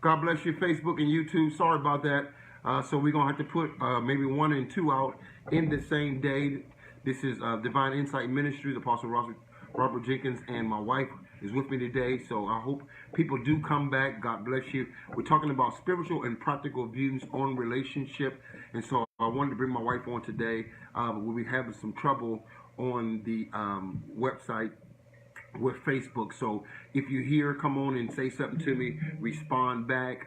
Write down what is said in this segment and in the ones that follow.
God bless you, Facebook and YouTube. Sorry about that. So we're gonna have to put maybe 1 and 2 out in the same day. This is Divine Insight Ministries. Apostle Robert Jenkins and my wife is with me today. So I hope people do come back. God bless you. We're talking about spiritual and practical views on relationship. And so I wanted to bring my wife on today. We'll be having some trouble on the website with Facebook. So if you hear, come on and say something to me, respond back.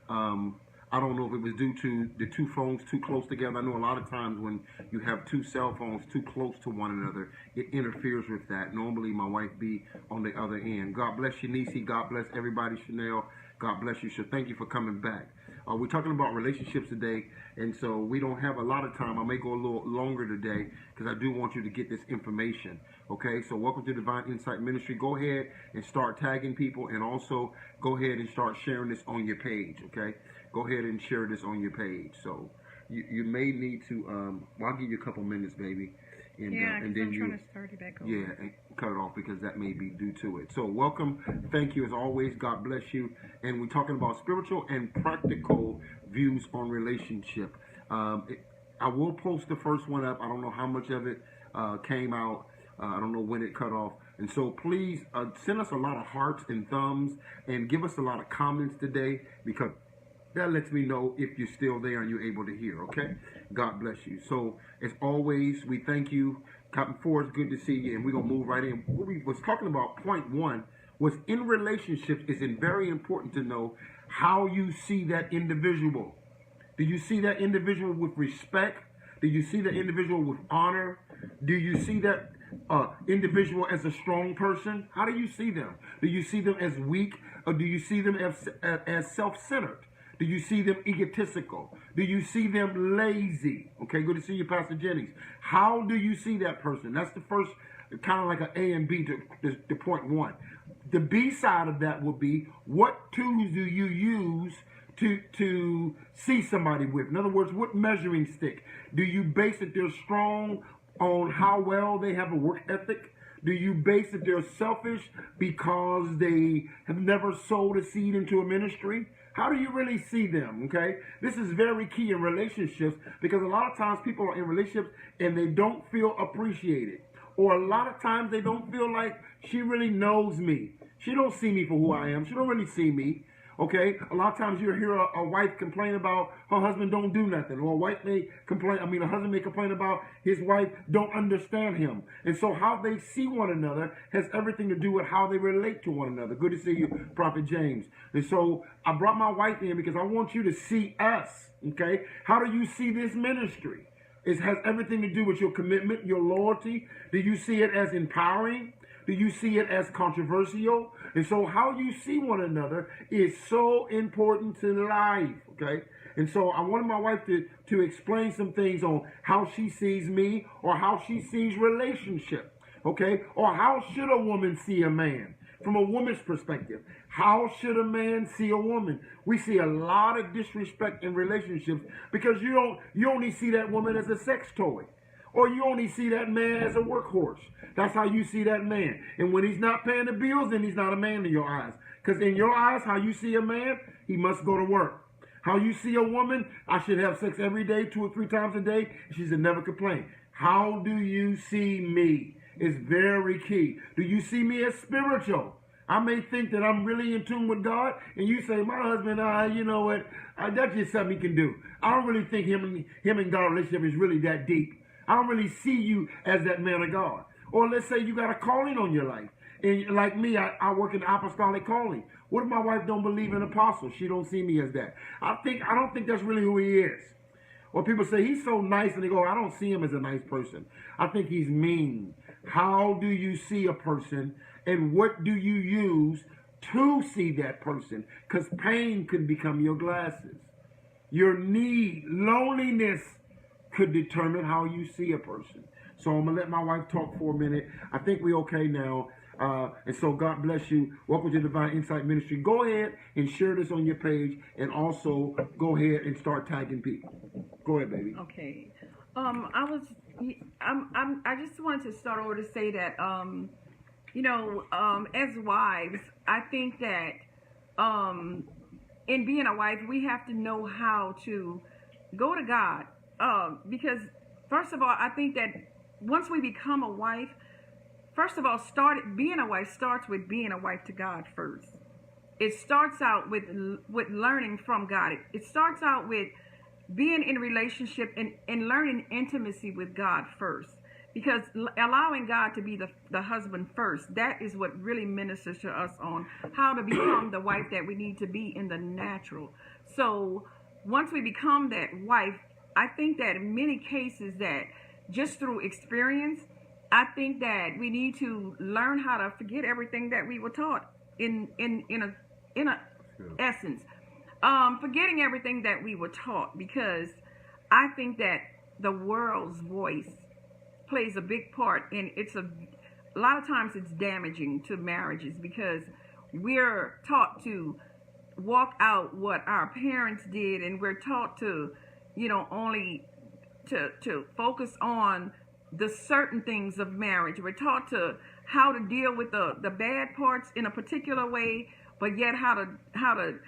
I don't know if it was due to the two phones too close together. I know a lot of times when you have two cell phones too close to one another, it interferes with that. Normally my wife be on the other end. God bless you, Nisi. God bless everybody, Chanel. God bless you. So thank you for coming back. We're talking about relationships today, and so we don't have a lot of time. I may go a little longer today because I do want you to get this information. Okay, so welcome to Divine Insight Ministry. Go ahead and start tagging people, and also go ahead and start sharing this on your page. Okay, go ahead and share this on your page. So you may need to. I'll give you a couple minutes, baby. And then I'm trying to start it back over. Yeah, and cut it off because that may be due to it. So welcome. Thank you as always. God bless you. And we're talking about spiritual and practical views on relationship. I will post the first one up. I don't know how much of it came out. I don't know when it cut off. And so please send us a lot of hearts and thumbs and give us a lot of comments today because that lets me know if you're still there and you're able to hear, okay? God bless you. So, as always, we thank you. Captain Ford, good to see you, and we're going to move right in. What we was talking about, point one, was in relationships, it's very important to know how you see that individual. Do you see that individual with respect? Do you see that individual with honor? Do you see that individual as a strong person? How do you see them? Do you see them as weak, or do you see them as self-centered? Do you see them egotistical? Do you see them lazy? Okay, good to see you, Pastor Jennings. How do you see that person? That's the first, kind of like an A and B to point one. The B side of that will be, what tools do you use to see somebody with? In other words, what measuring stick? Do you base it they're strong on how well they have a work ethic? Do you base it they're selfish because they have never sowed a seed into a ministry? How do you really see them, okay? This is very key in relationships because a lot of times people are in relationships and they don't feel appreciated. Or a lot of times they don't feel like she really knows me. She don't see me for who I am. She don't really see me. Okay, a lot of times you'll hear a wife complain about her husband don't do nothing, or a husband may complain about his wife don't understand him. And so how they see one another has everything to do with how they relate to one another. Good to see you, Prophet James. And so I brought my wife in because I want you to see us, okay? How do you see this ministry? It has everything to do with your commitment, your loyalty. Do you see it as empowering? Do you see it as controversial? And so how you see one another is so important to life, okay? And so I wanted my wife to explain some things on how she sees me or how she sees relationship, okay? Or how should a woman see a man from a woman's perspective? How should a man see a woman? We see a lot of disrespect in relationships because you only see that woman as a sex toy. Or you only see that man as a workhorse. That's how you see that man. And when he's not paying the bills, then he's not a man in your eyes. Because in your eyes, how you see a man, he must go to work. How you see a woman, I should have sex every day, 2 or 3 times a day. She should never complain. How do you see me? It's very key. Do you see me as spiritual? I may think that I'm really in tune with God, and you say, my husband, you know what, that's just something he can do. I don't really think him and God relationship is really that deep. I don't really see you as that man of God. Or let's say you got a calling on your life. And like me, I work in the apostolic calling. What if my wife don't believe in apostles? She don't see me as that. I don't think that's really who he is. Or people say, he's so nice, and they go, I don't see him as a nice person. I think he's mean. How do you see a person, and what do you use to see that person? Because pain could become your glasses. Your need, loneliness, could determine how you see a person. So I'm going to let my wife talk for a minute. I think we're okay now. And so God bless you. Welcome to Divine Insight Ministry. Go ahead and share this on your page, and also go ahead and start tagging people. Go ahead, baby. Okay. I just wanted to start over to say that, as wives, I think that in being a wife, we have to know how to go to God. Because, first of all, I think that once we become a wife, first of all, being a wife starts with being a wife to God first. It starts out with learning from God. It starts out with being in relationship and learning intimacy with God first. Because allowing God to be the husband first, that is what really ministers to us on how to become the wife that we need to be in the natural. So once we become that wife, I think that in many cases that just through experience, I think that we need to learn how to forget everything that we were taught in a essence. Forgetting everything that we were taught, because I think that the world's voice plays a big part, and a lot of times it's damaging to marriages, because we're taught to walk out what our parents did, and we're taught to, only to focus on the certain things of marriage. We're taught to how to deal with the bad parts in a particular way, but yet how to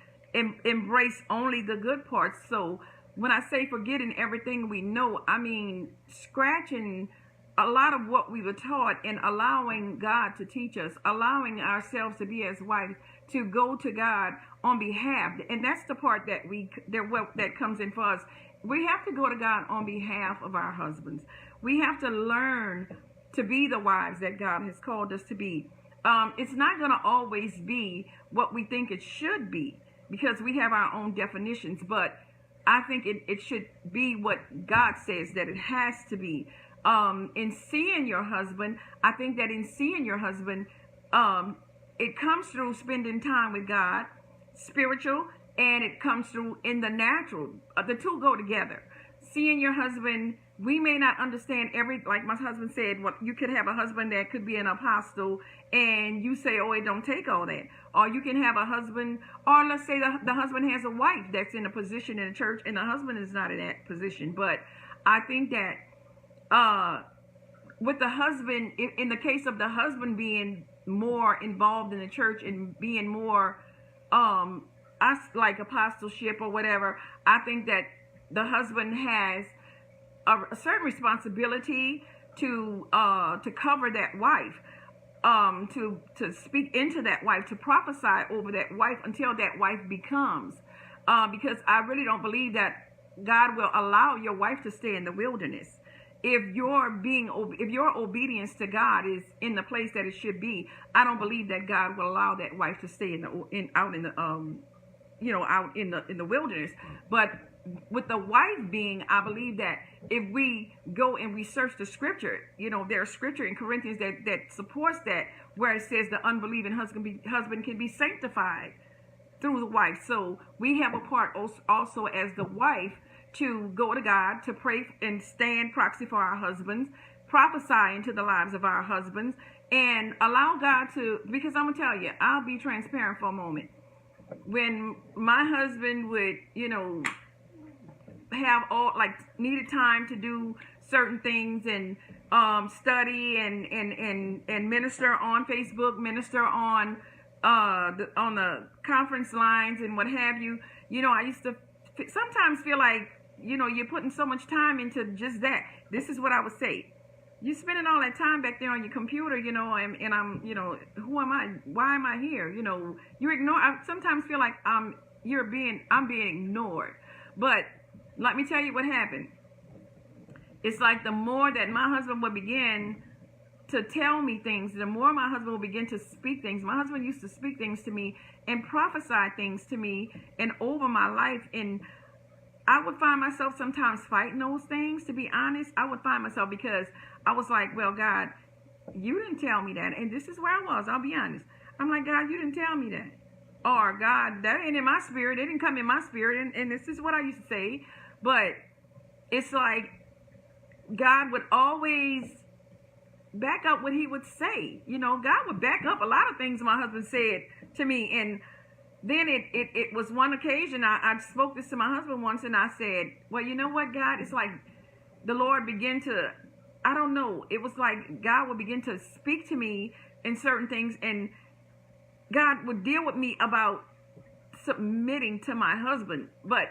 embrace only the good parts. So when I say forgetting everything we know, I mean scratching a lot of what we were taught and allowing God to teach us, allowing ourselves to be as wives to go to God on behalf. And that's the part that comes in for us. We have to go to God on behalf of our husbands. We have to learn to be the wives that God has called us to be. It's not going to always be what we think it should be, because we have our own definitions, but I think it should be what God says that it has to be. In seeing your husband, I think that in seeing your husband, it comes through spending time with God, spiritual, and it comes through in the natural. The two go together. Seeing your husband, we may not understand like my husband said, you could have a husband that could be an apostle, and you say, oh, it don't take all that. Or you can have a husband, or let's say the husband has a wife that's in a position in the church, and the husband is not in that position. But I think that with the husband, in the case of the husband being more involved in the church and being more like apostleship or whatever, I think that the husband has a certain responsibility to cover that wife, to speak into that wife, to prophesy over that wife until that wife becomes. Because I really don't believe that God will allow your wife to stay in the wilderness. If your obedience to God is in the place that it should be, I don't believe that God will allow that wife to stay out in the wilderness. But with the wife being, I believe that if we go and research the scripture, there's scripture in Corinthians that supports that, where it says the unbelieving husband can be sanctified through the wife. So we have a part also as the wife to go to God, to pray and stand proxy for our husbands, prophesy into the lives of our husbands, and allow God to, because I'm going to tell you, I'll be transparent for a moment. When my husband would, have needed time to do certain things and study and minister on Facebook, minister on the conference lines and what have you, I used to sometimes feel like, you're putting so much time into just that. This is what I would say. You're spending all that time back there on your computer, and I'm, who am I? Why am I here? You ignore. I sometimes feel like I'm being ignored. But let me tell you what happened. It's like the more that my husband would begin to tell me things, the more my husband would begin to speak things. My husband used to speak things to me and prophesy things to me and over my life, and I would find myself sometimes fighting those things, to be honest. I would find myself, because I was like, well, God, you didn't tell me that. And this is where I was, I'll be honest. I'm like, God, you didn't tell me that. Or, God, that ain't in my spirit. It didn't come in my spirit. And this is what I used to say. But it's like God would always back up what he would say. God would back up a lot of things my husband said to me. And then it was one occasion, I spoke this to my husband once, and I said, well, you know what, God? It's like the Lord began to, I don't know, it was like God would begin to speak to me in certain things, and God would deal with me about submitting to my husband. But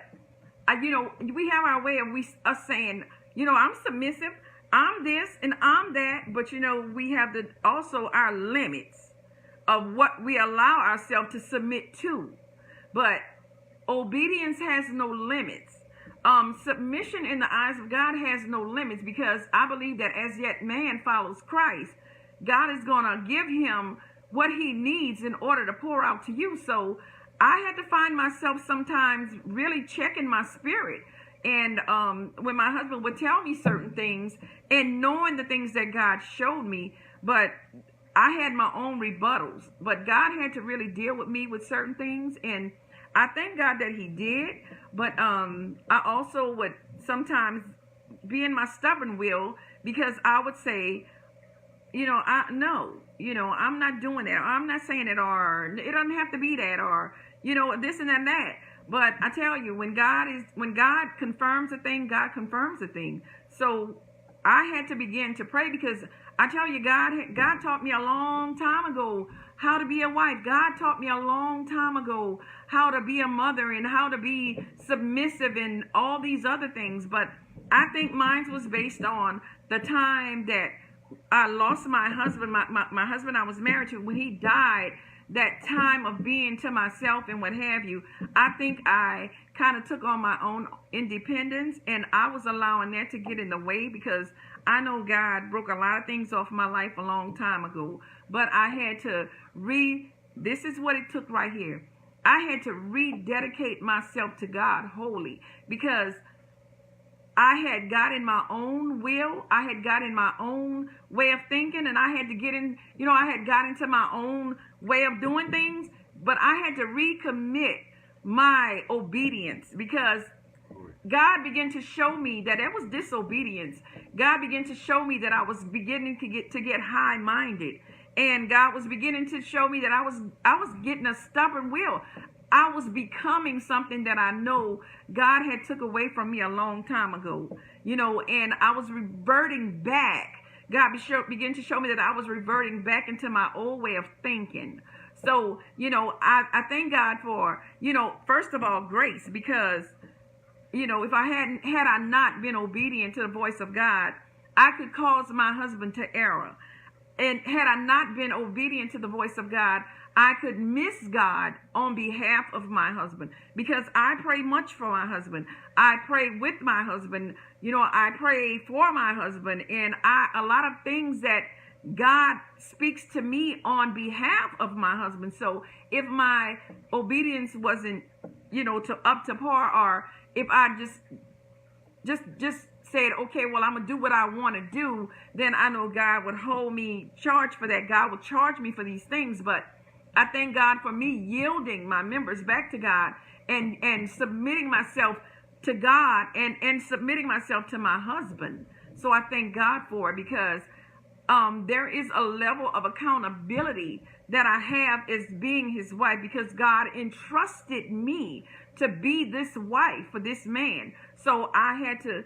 we have our way of us saying, I'm submissive, I'm this and I'm that. But we have also our limits of what we allow ourselves to submit to. But obedience has no limits. Submission in the eyes of God has no limits, because I believe that as yet man follows Christ, God is going to give him what he needs in order to pour out to you. So I had to find myself sometimes really checking my spirit. And when my husband would tell me certain things and knowing the things that God showed me, but I had my own rebuttals. But God had to really deal with me with certain things. And I thank God that he did. But I also would sometimes be in my stubborn will, because I would say, I'm not doing that. Or I'm not saying it, or it doesn't have to be that, or, this and that. But I tell you, when God confirms a thing, God confirms a thing. So I had to begin to pray, because I tell you, God taught me a long time ago how to be a wife. God taught me a long time ago how to be a mother and how to be submissive and all these other things. But I think mine was based on the time that I lost my husband, my husband I was married to. When he died, that time of being to myself and what have you, I think I kind of took on my own independence, and I was allowing that to get in the way, because I know God broke a lot of things off my life a long time ago. But I had to this is what it took right here. I had to rededicate myself to God wholly, because I had got in my own will. I had got in my own way of thinking, and I had to get in, I had got into my own way of doing things. But I had to recommit my obedience, because God began to show me that it was disobedience. God began to show me that I was beginning to get high-minded. And God was beginning to show me that I was getting a stubborn will. I was becoming something that I know God had took away from me a long time ago, and I was reverting back. God began to show me that I was reverting back into my old way of thinking. So, I thank God for, first of all, grace, because, if had I not been obedient to the voice of God, I could cause my husband to err. And had I not been obedient to the voice of God, I could miss God on behalf of my husband, because I pray much for my husband. I pray with my husband. I pray for my husband, and a lot of things that God speaks to me on behalf of my husband. So if my obedience wasn't, up to par, or if I just said, okay, well, I'm going to do what I want to do, then I know God would hold me charged for that. God would charge me for these things. But I thank God for me yielding my members back to God, and submitting myself to God, and submitting myself to my husband. So I thank God for it, because there is a level of accountability that I have as being his wife, because God entrusted me to be this wife for this man. So I had to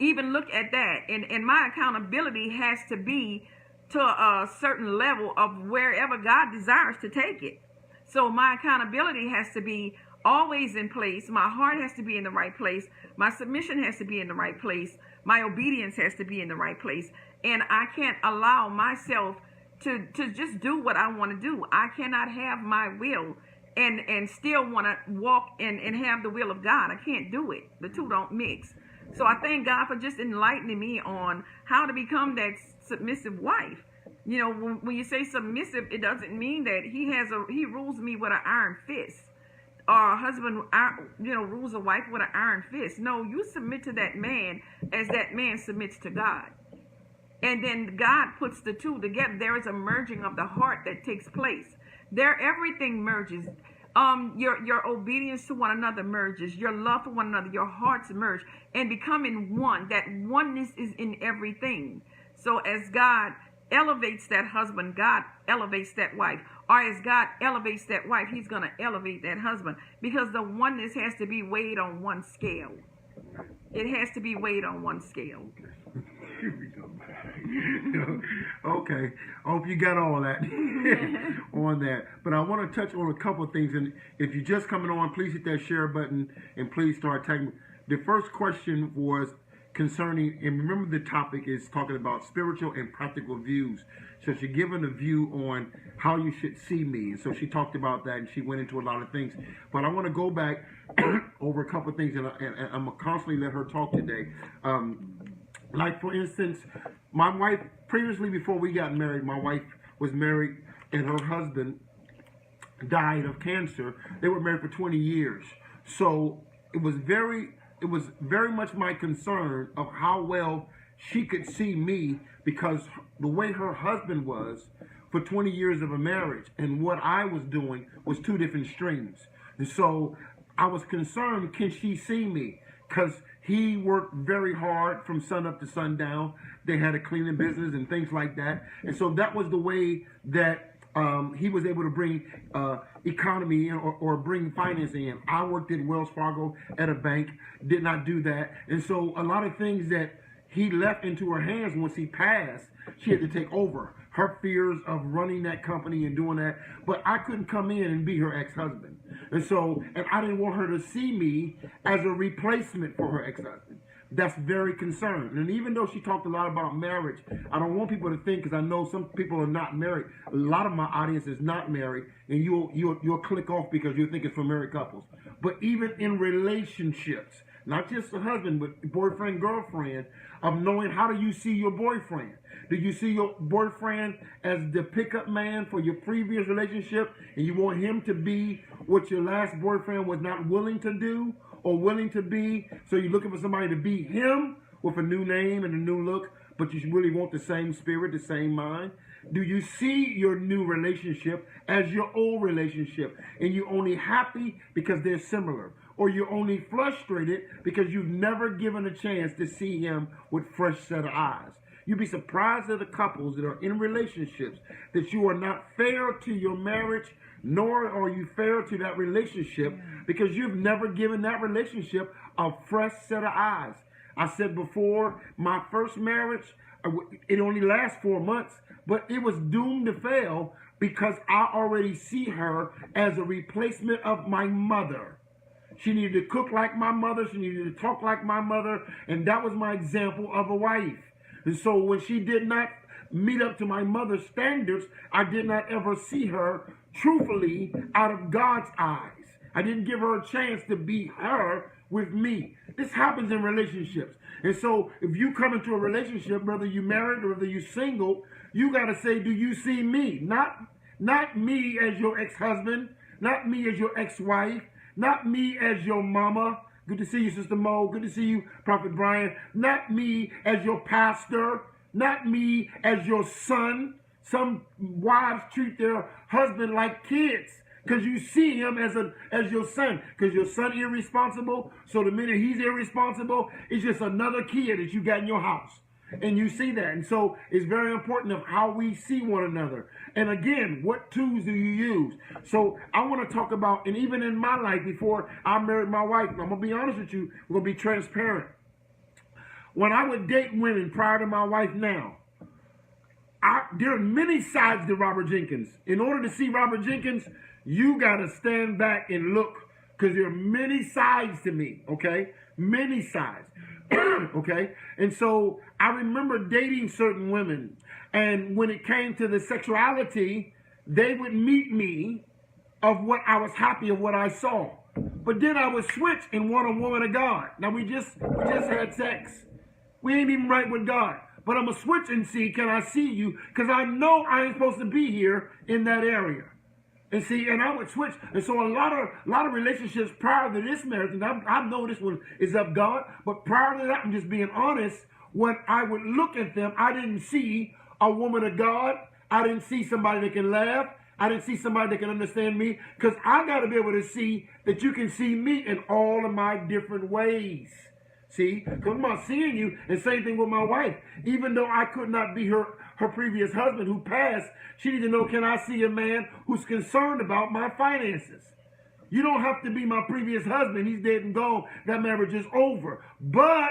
even look at that, and my accountability has to be to a certain level of wherever God desires to take it. So my accountability has to be always in place. My heart has to be in the right place. My submission has to be in the right place. My obedience has to be in the right place. And I can't allow myself to just do what I want to do. I cannot have my will and still want to walk and have the will of God. I can't do it. The two don't mix. So I thank God for just enlightening me on how to become that submissive wife. When you say submissive, it doesn't mean that he rules me with an iron fist, or a husband, rules a wife with an iron fist. No, you submit to that man as that man submits to God. And then God puts the two together. There is a merging of the heart that takes place. Everything merges. Your obedience to one another merges. Your love for one another, your hearts merge, and becoming one. That oneness is in everything. So as God elevates that husband, God elevates that wife. Or as God elevates that wife, he's going to elevate that husband, because the oneness has to be weighed on one scale. It has to be weighed on one scale. Here we go. Okay. I hope you got all that on that. But I want to touch on a couple of things. And if you're just coming on, please hit that share button and please start tagging. The first question was concerning, and remember the topic is talking about spiritual and practical views. So she's given a view on how you should see me. And so she talked about that and she went into a lot of things. But I want to go back over a couple of things, and I'm going to constantly let her talk today. Like, for instance, my wife, previously before we got married, my wife was married and her husband died of cancer. They were married for 20 years. So it was very much my concern of how well she could see me, because the way her husband was for 20 years of a marriage and what I was doing was two different streams. And so I was concerned, can she see me? Because he worked very hard from sun up to sundown. They had a cleaning business and things like that. And so that was the way that he was able to bring economy in, or bring financing in. I worked at Wells Fargo at a bank, did not do that. And so a lot of things that he left into her hands once he passed, she had to take over. Her fears of running that company and doing that. But I couldn't come in and be her ex-husband. And I didn't want her to see me as a replacement for her ex-husband. That's very concerned. And even though she talked a lot about marriage, I don't want people to think, because I know some people are not married. A lot of my audience is not married, and you'll click off because you think it's for married couples. But even in relationships, not just a husband, but boyfriend, girlfriend, of knowing, how do you see your boyfriend? Do you see your boyfriend as the pickup man for your previous relationship, and you want him to be what your last boyfriend was not willing to do or willing to be? So you're looking for somebody to be him with a new name and a new look, but you really want the same spirit, the same mind? Do you see your new relationship as your old relationship, and you're only happy because they're similar? Or you're only frustrated because you've never given a chance to see him with fresh set of eyes? You'd be surprised at the couples that are in relationships that you are not fair to your marriage, nor are you fair to that relationship, because you've never given that relationship a fresh set of eyes. I said before, my first marriage, it only lasts 4 months, but it was doomed to fail because I already see her as a replacement of my mother. She needed to cook like my mother. She needed to talk like my mother. And that was my example of a wife. And so when she did not meet up to my mother's standards, I did not ever see her truthfully out of God's eyes. I didn't give her a chance to be her with me. This happens in relationships. And so if you come into a relationship, whether you're married or whether you're single, you got to say, do you see me? Not me as your ex-husband, not me as your ex-wife, not me as your mama. Good to see you, Sister Mo. Good to see you, Prophet Brian. Not me as your pastor. Not me as your son. Some wives treat their husband like kids because you see him as your son. Because your son irresponsible, so the minute he's irresponsible, it's just another kid that you got in your house. And you see that. And so it's very important of how we see one another. And again, what tools do you use? So I want to talk about, and even in my life before I married my wife, and I'm going to be honest with you, we're going to be transparent. When I would date women prior to my wife now, there are many sides to Robert Jenkins. In order to see Robert Jenkins, you got to stand back and look, because there are many sides to me, okay? Many sides. Okay, and so I remember dating certain women, and when it came to the sexuality, they would meet me of what I was happy of what I saw, but then I would switch and want a woman of God. Now we just had sex, we ain't even right with God, but I'm gonna switch and see, can I see you? Because I know I ain't supposed to be here in that area. And see, and I would switch. And so a lot of relationships prior to this marriage, and I know this one is of God, but prior to that, I'm just being honest, when I would look at them, I didn't see a woman of God. I didn't see somebody that can laugh. I didn't see somebody that can understand me, because I got to be able to see that you can see me in all of my different ways. See, because I'm not seeing you, and same thing with my wife. Even though I could not be her previous husband who passed, she needed to know, can I see a man who's concerned about my finances? You don't have to be my previous husband. He's dead and gone. That marriage is over. But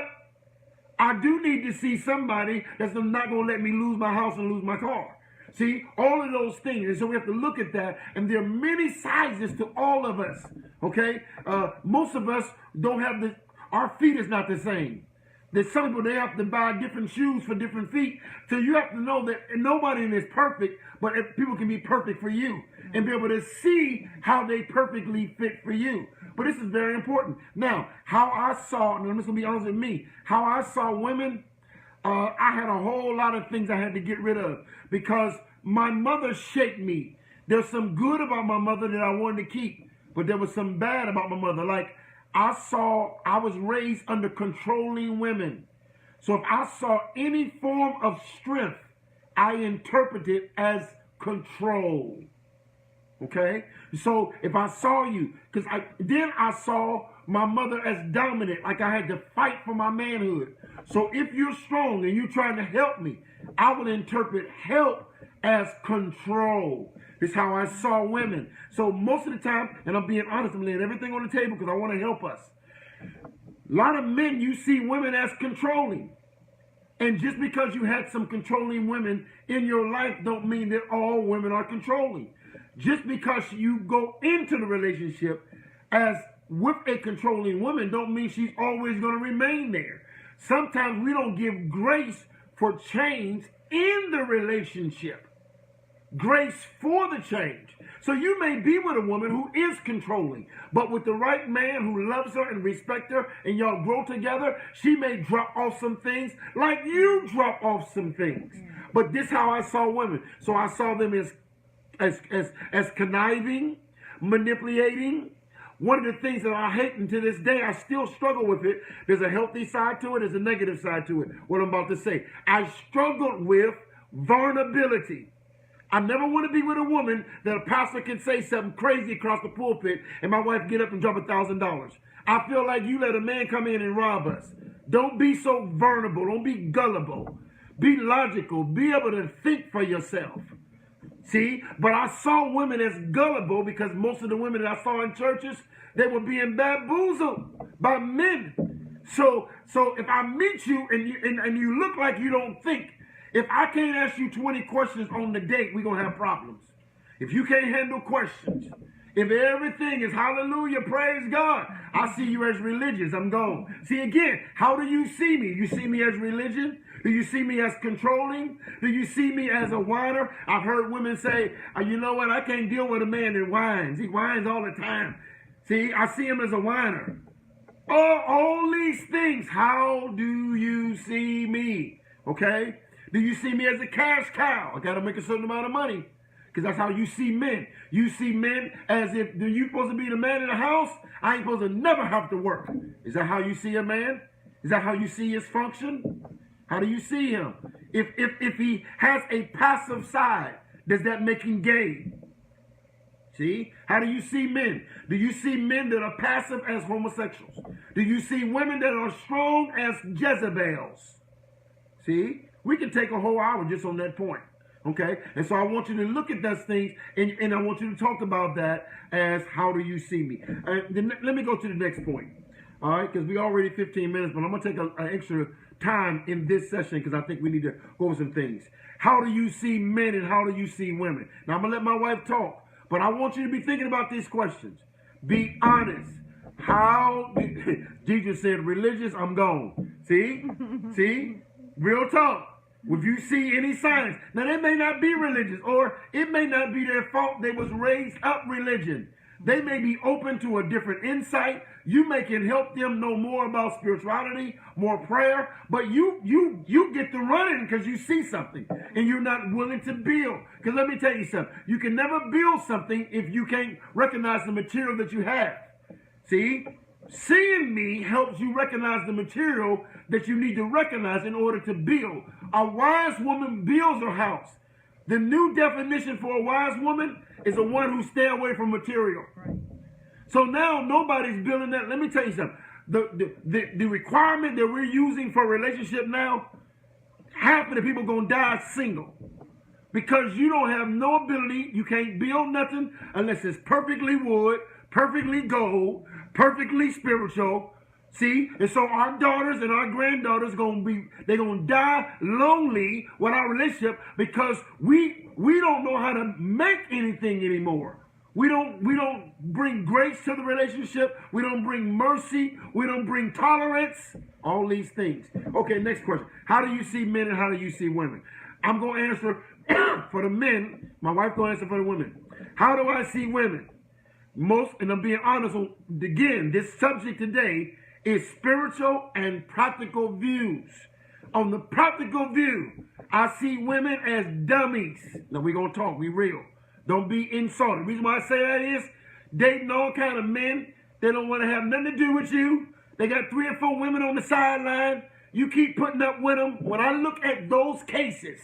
I do need to see somebody that's not going to let me lose my house and lose my car. See, all of those things. And so we have to look at that. And there are many sizes to all of us. Okay? Most of us don't have our feet is not the same. There's some people, they have to buy different shoes for different feet. So you have to know that nobody is perfect, but people can be perfect for you and be able to see how they perfectly fit for you. But this is very important. Now, how I saw, and I'm just going to be honest with me, how I saw women, I had a whole lot of things I had to get rid of because my mother shaped me. There's some good about my mother that I wanted to keep, but there was some bad about my mother. Like, I was raised under controlling women. So if I saw any form of strength, I interpreted as control. Okay? So if I saw you, because then I saw my mother as dominant, like I had to fight for my manhood. So if you're strong and you're trying to help me, I would interpret help as control. This is how I saw women. So most of the time, and I'm being honest, I'm laying everything on the table because I want to help us. A lot of men, you see women as controlling. And just because you had some controlling women in your life don't mean that all women are controlling. Just because you go into the relationship as with a controlling woman don't mean she's always going to remain there. Sometimes we don't give grace for change in the relationship. Grace for the change. So you may be with a woman who is controlling, but with the right man who loves her and respects her and y'all grow together, she may drop off some things like you drop off some things. But this is how I saw women. So I saw them as conniving, manipulating. One of the things that I hate, and to this day I still struggle with it, there's a healthy side to it, there's a negative side to it, what I'm about to say. I struggled with vulnerability. I never want to be with a woman that a pastor can say something crazy across the pulpit and my wife get up and drop $1,000. I feel like you let a man come in and rob us. Don't be so vulnerable. Don't be gullible. Be logical. Be able to think for yourself. See? But I saw women as gullible because most of the women that I saw in churches, they were being bamboozled by men. So if I meet you and you look like you don't think, if I can't ask you 20 questions on the date, we're going to have problems. If you can't handle questions, if everything is hallelujah, praise God, I see you as religious, I'm gone. See, again, how do you see me? You see me as religion? Do you see me as controlling? Do you see me as a whiner? I've heard women say, you know what, I can't deal with a man that whines. He whines all the time. See, I see him as a whiner. Oh, all these things, how do you see me? Okay? Do you see me as a cash cow? I got to make a certain amount of money. Because that's how you see men. You see men as if you're supposed to be the man in the house. I ain't supposed to never have to work. Is that how you see a man? Is that how you see his function? How do you see him? If he has a passive side, does that make him gay? See? How do you see men? Do you see men that are passive as homosexuals? Do you see women that are strong as Jezebels? See? We can take a whole hour just on that point, okay? And so I want you to look at those things, and I want you to talk about that as how do you see me. Then let me go to the next point, all right? Because we already 15 minutes, but I'm going to take an extra time in this session because I think we need to go over some things. How do you see men and how do you see women? Now, I'm going to let my wife talk, but I want you to be thinking about these questions. Be honest. How, Jesus said, religious, I'm gone. See? See? Real talk. If you see any signs, now they may not be religious, or it may not be their fault they was raised up religion. They may be open to a different insight. You may can help them know more about spirituality, more prayer, but you get to running because you see something and you're not willing to build. Because let me tell you something, you can never build something if you can't recognize the material that you have. See? Seeing me helps you recognize the material that you need to recognize in order to build. A wise woman builds her house. The new definition for a wise woman is the one who stay away from material. Right. So now nobody's building that. Let me tell you something. The requirement that we're using for a relationship now, half of the people going to die single. Because you don't have no ability. You can't build nothing unless it's perfectly wood, perfectly gold, perfectly spiritual. See, and so our daughters and our granddaughters they're gonna die lonely with our relationship because we don't know how to make anything anymore. We don't bring grace to the relationship. We don't bring mercy. We don't bring tolerance. All these things. Okay, next question. How do you see men and how do you see women? I'm gonna answer for the men. My wife gonna answer for the women. How do I see women? And I'm being honest. Again, this subject today is spiritual and practical views. On the practical view, I see women as dummies. Now we're gonna talk, we real. Don't be insulted. The reason why I say that is dating all kind of men, they don't want to have nothing to do with you. They got 3 or 4 women on the sideline. You keep putting up with them. When I look at those cases,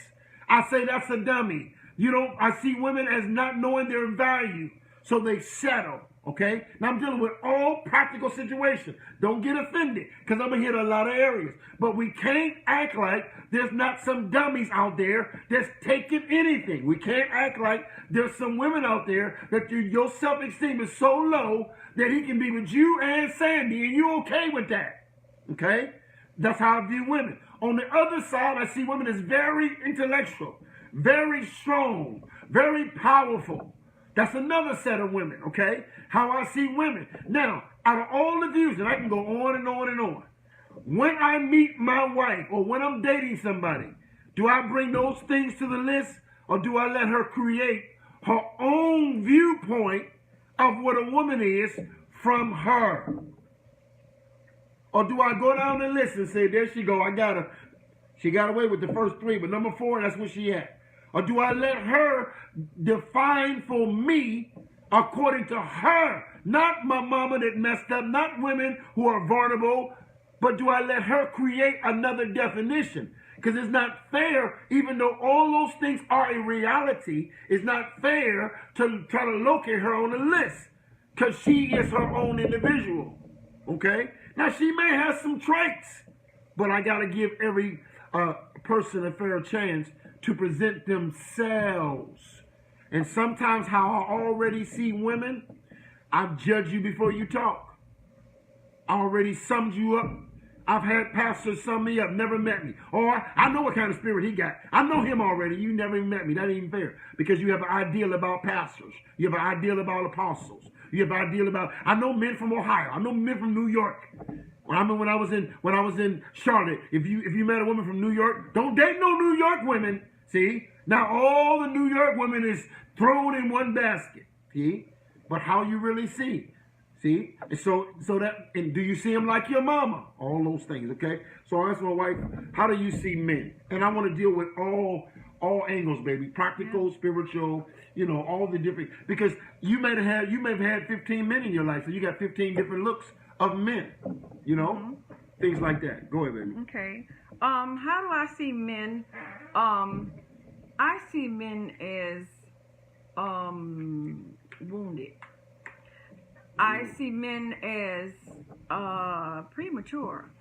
I say that's a dummy. I see women as not knowing their value, so they settle. Okay? Now I'm dealing with all practical situations. Don't get offended, because I'm going to hit a lot of areas. But we can't act like there's not some dummies out there that's taking anything. We can't act like there's some women out there that your self-esteem is so low that he can be with you and Sandy, and you're okay with that. Okay? That's how I view women. On the other side, I see women as very intellectual, very strong, very powerful. That's another set of women, okay? How I see women. Now, out of all the views, and I can go on and on and on, when I meet my wife or when I'm dating somebody, do I bring those things to the list or do I let her create her own viewpoint of what a woman is from her? Or do I go down the list and say, there she go, I got her. She got away with the first 3, but number 4, that's where she at. Or do I let her define for me according to her? Not my mama that messed up, not women who are vulnerable, but do I let her create another definition? Because it's not fair, even though all those things are a reality, it's not fair to try to locate her on the list. Because she is her own individual. Okay? Now, she may have some traits, but I got to give every person a fair chance to present themselves. And sometimes how I already see women, I judge you before you talk. I already summed you up. I've had pastors sum me up, never met me. Or I know what kind of spirit he got. I know him already. You never even met me. That ain't even fair. Because you have an ideal about pastors. You have an ideal about apostles. You have an ideal about, I know men from Ohio. I know men from New York. When I was in Charlotte, if you met a woman from New York, don't date no New York women. See? Now all the New York women is thrown in one basket. See? But how you really see? See? And so that, and do you see them like your mama? All those things, okay? So I asked my wife, how do you see men? And I want to deal with all angles, baby. Practical, spiritual, all the different, because you may have had 15 men in your life, so you got 15 different looks of men, things like that. Go ahead, baby. Okay. How do I see men? I see men as wounded. I see men as premature.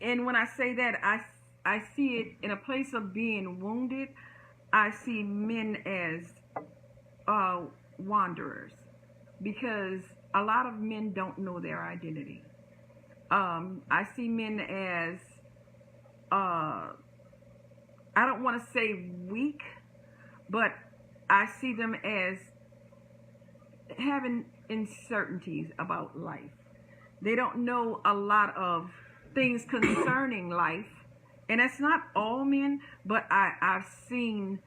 And when I say that, I see it in a place of being wounded. I see men as wanderers, because a lot of men don't know their identity. I see men as, I don't want to say weak, but I see them as having uncertainties about life. They don't know a lot of things concerning life. And that's not all men, but I've seen,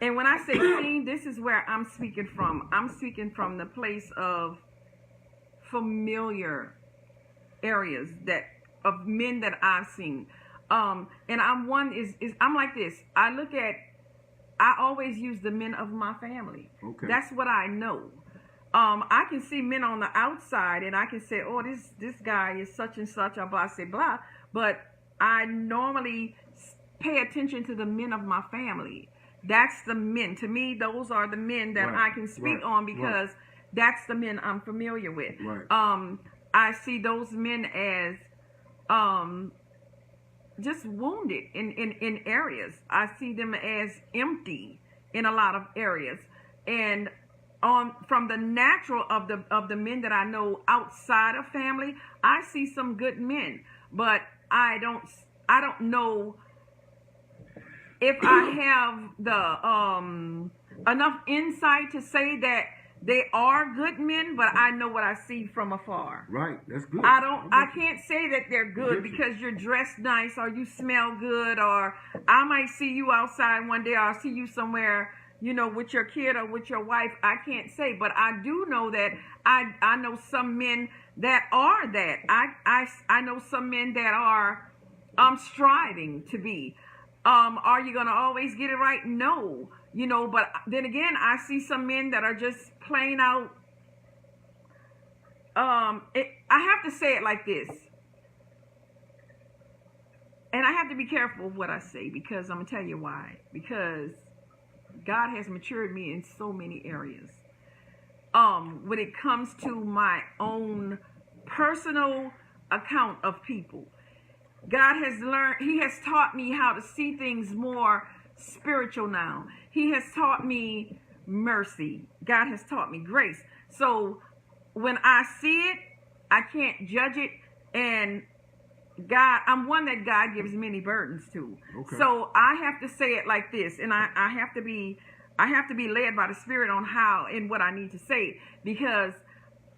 and when I say seen, this is where I'm speaking from. I'm speaking from the place of familiar areas of men that I've seen. And I'm like this. I always use the men of my family. Okay. That's what I know. I can see men on the outside and I can say, oh, this guy is such and such, or blah, say blah. But I normally pay attention to the men of my family. That's the men. To me, those are the men that I can speak on, because that's the men I'm familiar with. Right. I see those men as just wounded in areas. I see them as empty in a lot of areas. And from the natural of the men that I know outside of family, I see some good men, but I don't know if I have the enough insight to say that they are good men, but I know what I see from afar. Right, that's good. I can't say that they're good because you're dressed nice or you smell good, or I might see you outside one day or I'll see you somewhere, with your kid or with your wife. I can't say, but I do know that I know some men that are that. I know some men that are striving to be. Are you gonna always get it right? No. But then again, I see some men that are just plain out. I have to say it like this, and I have to be careful of what I say, because I'm gonna tell you why. Because God has matured me in so many areas. When it comes to my own personal account of people, He has taught me how to see things more spiritual now. He has taught me mercy. God has taught me grace. So when I see it, I can't judge it. And I'm one that God gives many burdens to. Okay. So I have to say it like this, and I have to be led by the Spirit on how and what I need to say, because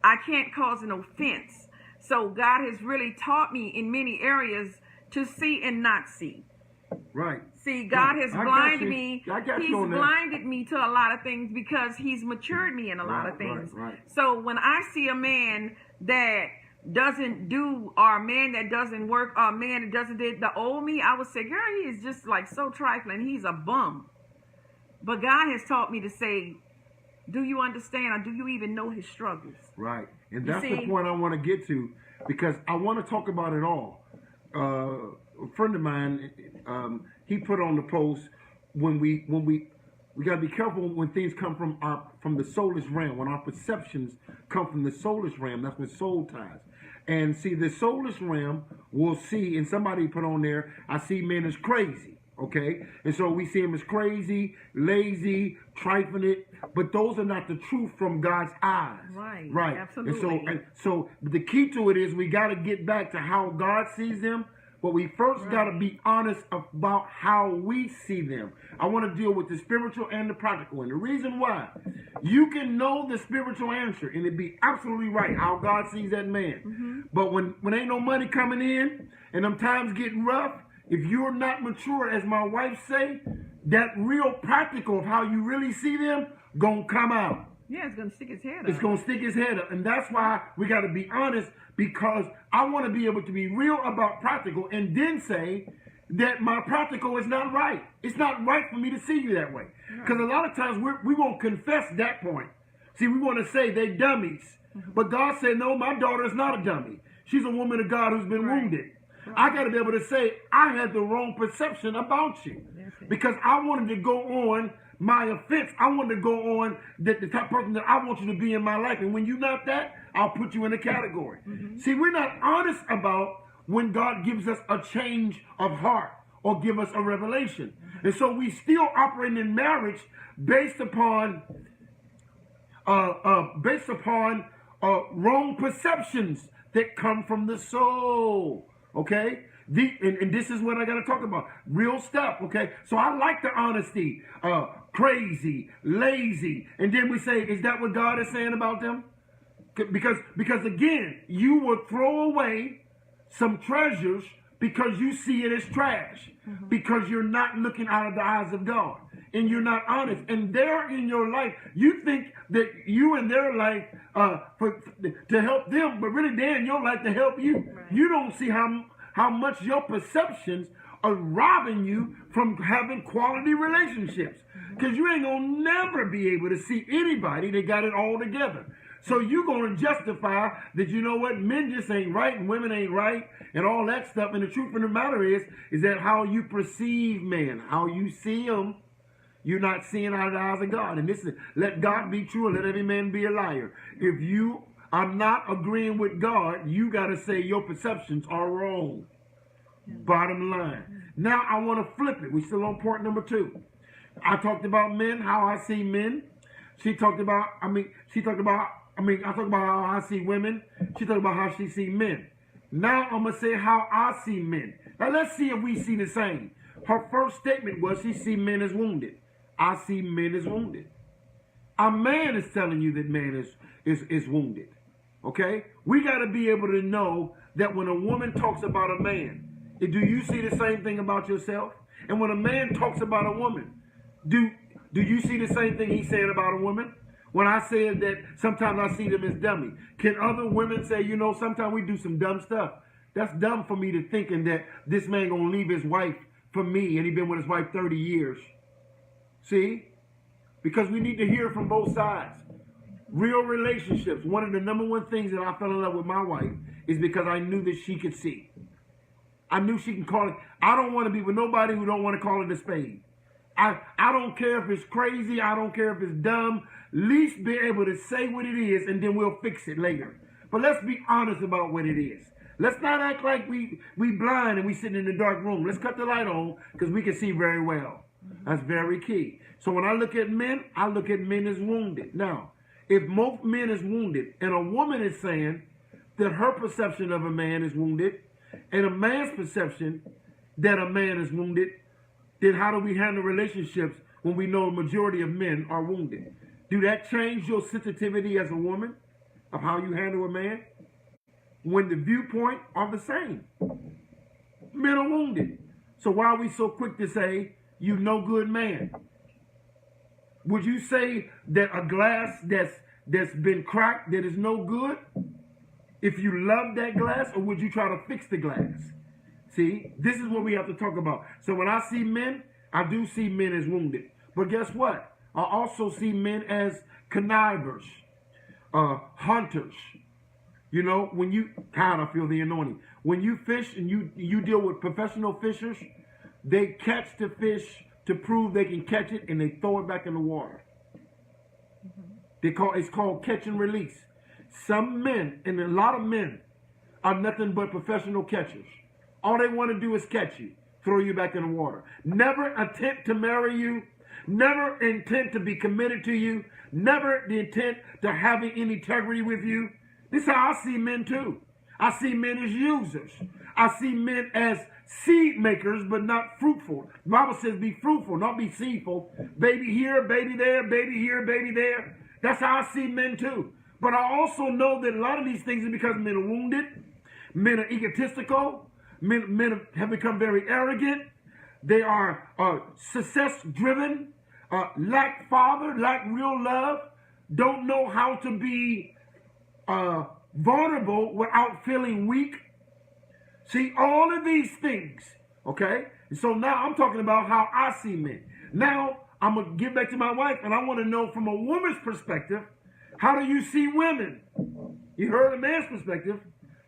I can't cause an offense. So God has really taught me in many areas to see and not see. Right. See, God has blinded me. He's blinded me to a lot of things because He's matured me in a lot of things. Right. So when I see a man that doesn't do, or a man that doesn't work, or a man that doesn't do the old me, I would say, girl, he is just like so trifling. He's a bum. But God has taught me to say, do you understand, or do you even know his struggles? Right. And that's the point I want to get to, because I want to talk about it all. A friend of mine, he put on the post, when we got to be careful when things come from the soulless realm. When our perceptions come from the soulless realm, that's when soul ties. And see, the soulless realm will see, and somebody put on there, I see men as crazy. Okay, and so we see him as crazy, lazy, trifling it, but those are not the truth from God's eyes. Right. Absolutely. And so the key to it is we got to get back to how God sees them, but we first got to be honest about how we see them. I want to deal with the spiritual and the practical, and the reason why, you can know the spiritual answer and it be absolutely right how God sees that man. Mm-hmm. But when ain't no money coming in and them times getting rough, if you're not mature, as my wife say, that real practical of how you really see them gonna come out. Yeah, it's gonna stick his head up. It's gonna stick his head up. And that's why we gotta be honest, because I want to be able to be real about practical and then say that my practical is not right. It's not right for me to see you that way. Because a lot of times we won't confess that point. See, we want to say they dummies. Mm-hmm. But God said, no, my daughter is not a dummy. She's a woman of God who's been wounded. I got to be able to say, I had the wrong perception about you. Because I wanted to go on my offense. I wanted to go on the type of person that I want you to be in my life. And when you're not that, I'll put you in a category. Mm-hmm. See, we're not honest about when God gives us a change of heart or give us a revelation. Mm-hmm. And so we still operate in marriage based upon wrong perceptions that come from the soul. Okay? And this is what I got to talk about. Real stuff, okay? So I like the honesty. Crazy, lazy. And then we say, is that what God is saying about them? Because again, you will throw away some treasures because you see it as trash. Mm-hmm. Because you're not looking out of the eyes of God. And you're not honest. And they're in your life. You think that you in their life to help them, but really they're in your life to help you. Right. You don't see how much your perceptions are robbing you from having quality relationships. Because you ain't going to never be able to see anybody that got it all together. So you're going to justify that, you know what, men just ain't right and women ain't right and all that stuff. And the truth of the matter is that how you perceive men, how you see them, you're not seeing out of the eyes of God. And this is, let God be true and let every man be a liar. If you are not agreeing with God, you got to say your perceptions are wrong. Bottom line. Now I want to flip it. We're still on point number 2. I talked about men, how I see men. She talked about, I talked about how I see women. She talked about how she see men. Now I'm going to say how I see men. Now let's see if we see the same. Her first statement was she see men as wounded. I see men as wounded. A man is telling you that man is wounded. Okay? We got to be able to know that when a woman talks about a man, do you see the same thing about yourself? And when a man talks about a woman, do you see the same thing he said about a woman? When I said that sometimes I see them as dummy, can other women say, you know, sometimes we do some dumb stuff? That's dumb for me to thinking that this man gonna leave his wife for me and he been with his wife 30 years. See? Because we need to hear from both sides. Real relationships, one of the number one things that I fell in love with my wife is because I knew that she could see. I knew she can call it. I don't want to be with nobody who don't want to call it a spade. I don't care if it's crazy. I don't care if it's dumb. At least be able to say what it is and then we'll fix it later. But let's be honest about what it is. Let's not act like we blind and we sitting in the dark room. Let's cut the light on because we can see very well. That's very key. So when I look at men, I look at men as wounded. Now, if most men is wounded and a woman is saying that her perception of a man is wounded and a man's perception that a man is wounded, then how do we handle relationships when we know a majority of men are wounded? Do that change your sensitivity as a woman of how you handle a man? When the viewpoint are the same. Men are wounded. So why are we so quick to say, you no good man? Would you say that a glass that's been cracked that is no good, if you love that glass, or would you try to fix the glass? See, this is what we have to talk about. So when I see men, I do see men as wounded. But guess what? I also see men as connivers, hunters. You know, when you, God, I feel the anointing. When you fish and you deal with professional fishers, they catch the fish to prove they can catch it and they throw it back in the water. It's called catch and release. Some men, and a lot of men, are nothing but professional catchers. All they want to do is catch you, throw you back in the water. Never attempt to marry you. Never intend to be committed to you. Never the intent to having any integrity with you. This is how I see men too. I see men as users. I see men as seed makers, but not fruitful. The Bible says be fruitful, not be seedful. Baby here, baby there, baby here, baby there. That's how I see men too. But I also know that a lot of these things are because men are wounded. Men are egotistical. Men have become very arrogant. They are success-driven, lack father, lack real love, don't know how to be vulnerable without feeling weak. See, all of these things, okay? And so now I'm talking about how I see men. Now, I'm going to get back to my wife, and I want to know from a woman's perspective, how do you see women? You heard a man's perspective,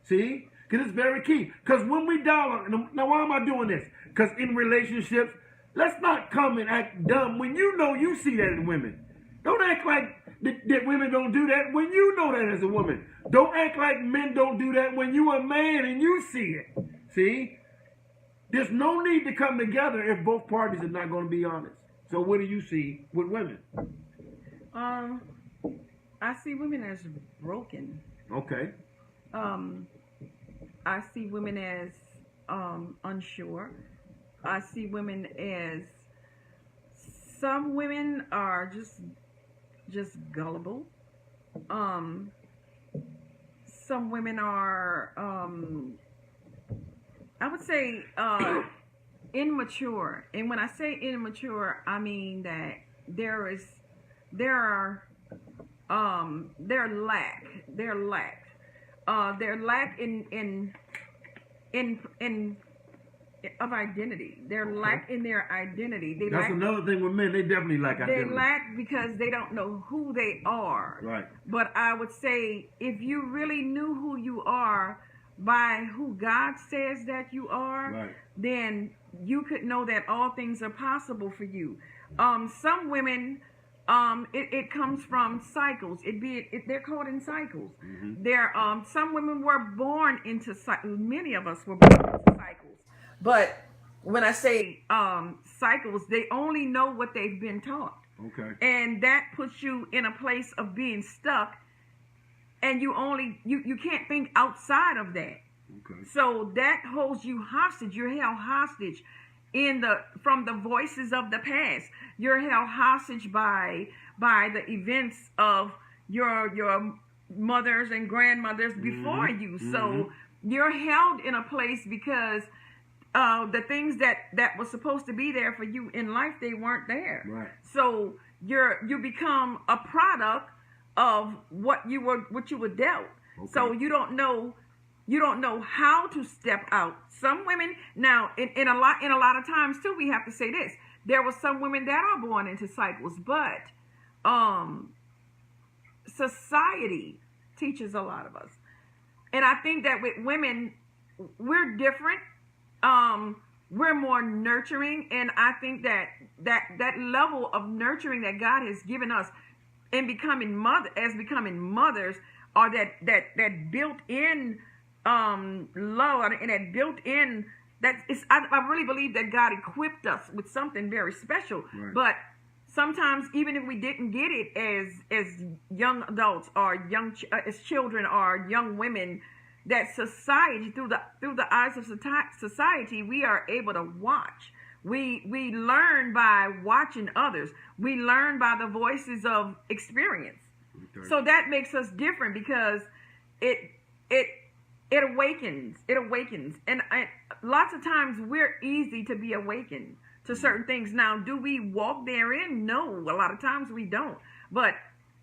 see? Because it's very key. Because when we dialogue, now why am I doing this? Because in relationships, let's not come and act dumb when you know you see that in women. Don't act like that women don't do that when you know that as a woman. Don't act like men don't do that when you a man and you see it. See? There's no need to come together if both parties are not going to be honest. So what do you see with women? I see women as broken. Okay. I see women as unsure. I see women as, some women are just gullible. Some women are, I would say, immature. And when I say immature, I mean that they're lack of identity. They're lack in their identity. That's another thing with men. They definitely lack identity. They lack because they don't know who they are. Right. But I would say if you really knew who you are by who God says that you are, right, then you could know that all things are possible for you. Some women, it comes from cycles. They're caught in cycles. Mm-hmm. Some women were born into cycles. Many of us were born into cycles. But when I say cycles, they only know what they've been taught. Okay. And that puts you in a place of being stuck, and you can't think outside of that. Okay. So that holds you hostage. You're held hostage from the voices of the past. You're held hostage by the events of your mothers and grandmothers before you. So you're held in a place because the things that was supposed to be there for you in life, they weren't there. Right. So you become a product of what you were dealt. Okay. So you don't know how to step out. Some women now in a lot of times too, we have to say this. There were some women that are born into cycles, but society teaches a lot of us. And I think that with women, we're different. We're more nurturing, and I think that level of nurturing that God has given us in becoming mothers, or that built-in love, and that built-in I really believe that God equipped us with something very special. Right. But sometimes, even if we didn't get it as young adults or as children or young women, that society, through the eyes of society, we are able to watch. We learn by watching others. We learn by the voices of experience. Okay. So that makes us different because it awakens. It awakens. And lots of times we're easy to be awakened to certain things. Now, do we walk therein? No. A lot of times we don't. But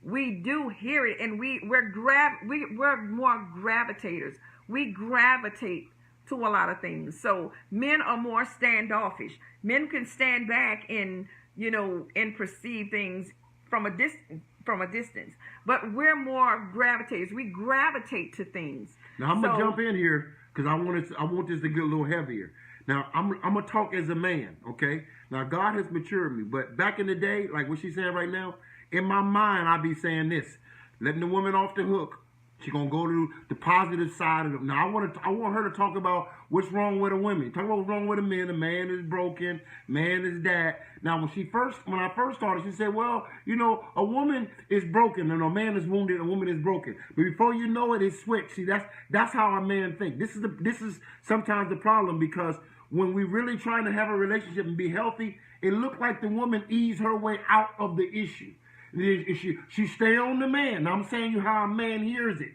we do hear it, and we're more gravitators. We gravitate to a lot of things. So men are more standoffish. Men can stand back and perceive things from a distance. But we're more gravitators. We gravitate to things. Now I'm gonna jump in here because I want this to get a little heavier. Now I'm gonna talk as a man, okay? Now God has matured me, but back in the day, like what she's saying right now, in my mind I'd be saying this, letting the woman off the hook. She's gonna go to the positive side of it. Now I want her to talk about what's wrong with the women. Talk about what's wrong with the men. The man is broken. Man is that. Now when I first started, she said, well, a woman is broken and a man is wounded. A woman is broken. But before you know it, it's switched. See, that's how a man thinks. This is sometimes the problem, because when we really trying to have a relationship and be healthy, it looked like the woman eased her way out of the issue. She stay on the man. Now I'm saying you how a man hears it.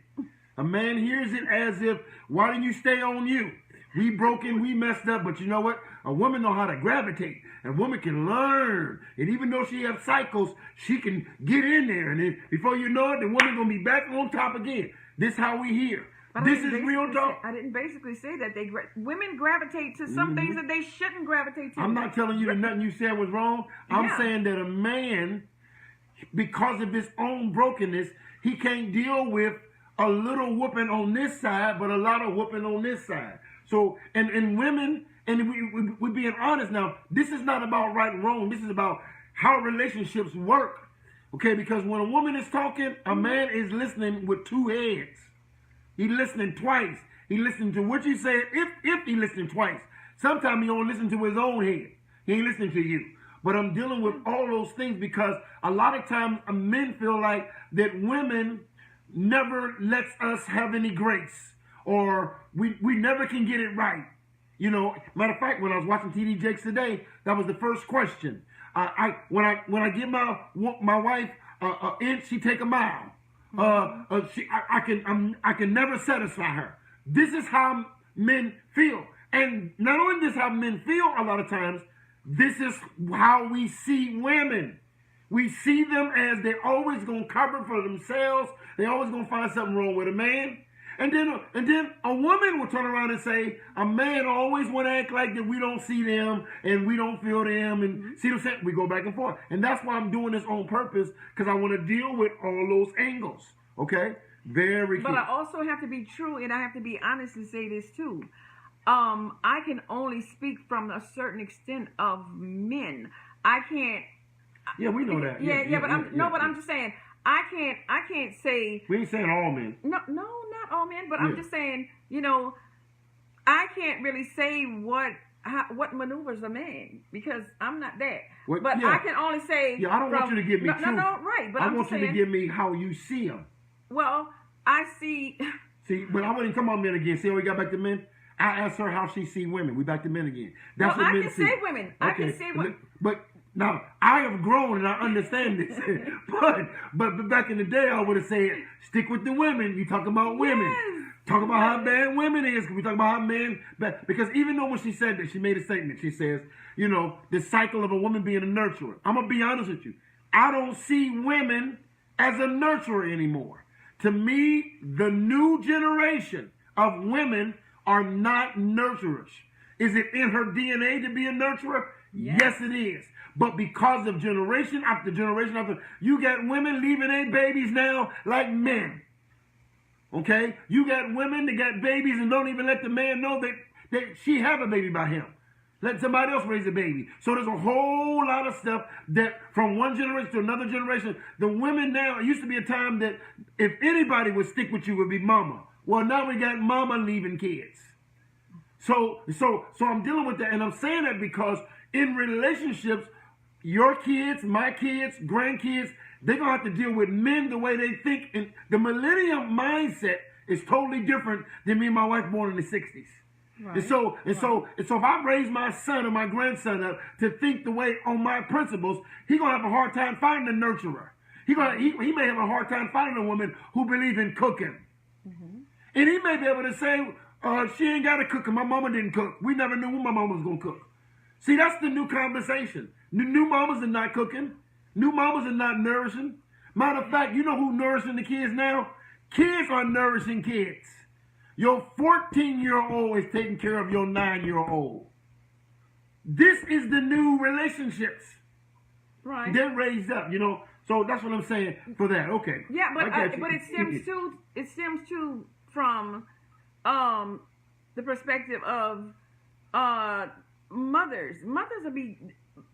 A man hears it as if, why didn't you stay on you? We broken, we messed up, but you know what? A woman know how to gravitate. A woman can learn. And even though she has cycles, she can get in there. And then before you know it, the woman going to be back on top again. This how we hear. This is real talk. I didn't basically say that women gravitate to some things that they shouldn't gravitate to. I'm not telling you that nothing you said was wrong. I'm saying that a man, because of his own brokenness, he can't deal with a little whooping on this side, but a lot of whooping on this side. So, and women, and we're being honest now, this is not about right and wrong. This is about how relationships work. Okay, because when a woman is talking, a man is listening with two heads. He's listening twice. He listening to what you say, if he listening twice. Sometimes he don't listen to his own head. He ain't listening to you. But I'm dealing with all those things because a lot of times men feel like that women never lets us have any grace, or we never can get it right. Matter of fact, when I was watching TD Jakes today, that was the first question. When I give my wife an inch, she take a mile. I can never satisfy her. This is how men feel, and not only this how men feel. A lot of times, this is how we see women. We see them as they're always gonna cover for themselves. They're always gonna find something wrong with a man. And then a woman will turn around and say, a man always want to act like that we don't see them and we don't feel them, and see what I'm saying? We go back and forth. And that's why I'm doing this on purpose, because I want to deal with all those angles. Okay? Very key. But I also have to be true, and I have to be honest and say this too. I can only speak from a certain extent of men. I can't. Yeah, we know that. But I'm just saying, I can't say. We ain't saying all men. No, not all men. But I'm just saying, I can't really say what what maneuvers a man, because I'm not that. Well, but yeah. I can only say. Yeah, I don't want you to give me truth. No, right. But I I'm want you saying, to give me how you see them. Well, I see. See, but I wouldn't come on men again. See how we got back to men? I asked her how she see women. We back to men again. That's what I men can see. say women. Okay. I can say women. But now I have grown and I understand this. but back in the day, I would have said, stick with the women. You talk about women. Yes. Talk about how bad women is. We talk about how men. Because even though when she said that, she made a statement. She says, you know, the cycle of a woman being a nurturer. I'm gonna be honest with you. I don't see women as a nurturer anymore. To me, the new generation of women are not nurturers. Is it in her DNA to be a nurturer? Yes, it is. But because of generation after generation after, you got women leaving their babies now like men. Okay? You got women that got babies and don't even let the man know that she have a baby by him. Let somebody else raise a baby. So there's a whole lot of stuff that from one generation to another generation, the women now, it used to be a time that if anybody would stick with you, it would be mama. Well, now we got mama leaving kids. So I'm dealing with that, and I'm saying that because in relationships, your kids, my kids, grandkids, they're going to have to deal with men the way they think. And the millennium mindset is totally different than me and my wife born in the 60s. Right. And so if I raise my son or my grandson up to think the way on my principles, he's going to have a hard time finding a nurturer. He may have a hard time finding a woman who believes in cooking. Mm-hmm. And he may be able to say, she ain't got to cook, and my mama didn't cook. We never knew when my mama was going to cook. See, that's the new conversation. New mamas are not cooking. New mamas are not nourishing. Matter of fact, you know who nourishing the kids now? Kids are nourishing kids. Your 14-year-old is taking care of your 9-year-old. This is the new relationships. Right. They're raised up, you know. So that's what I'm saying for that. Okay. Yeah, but it stems too from the perspective of mothers.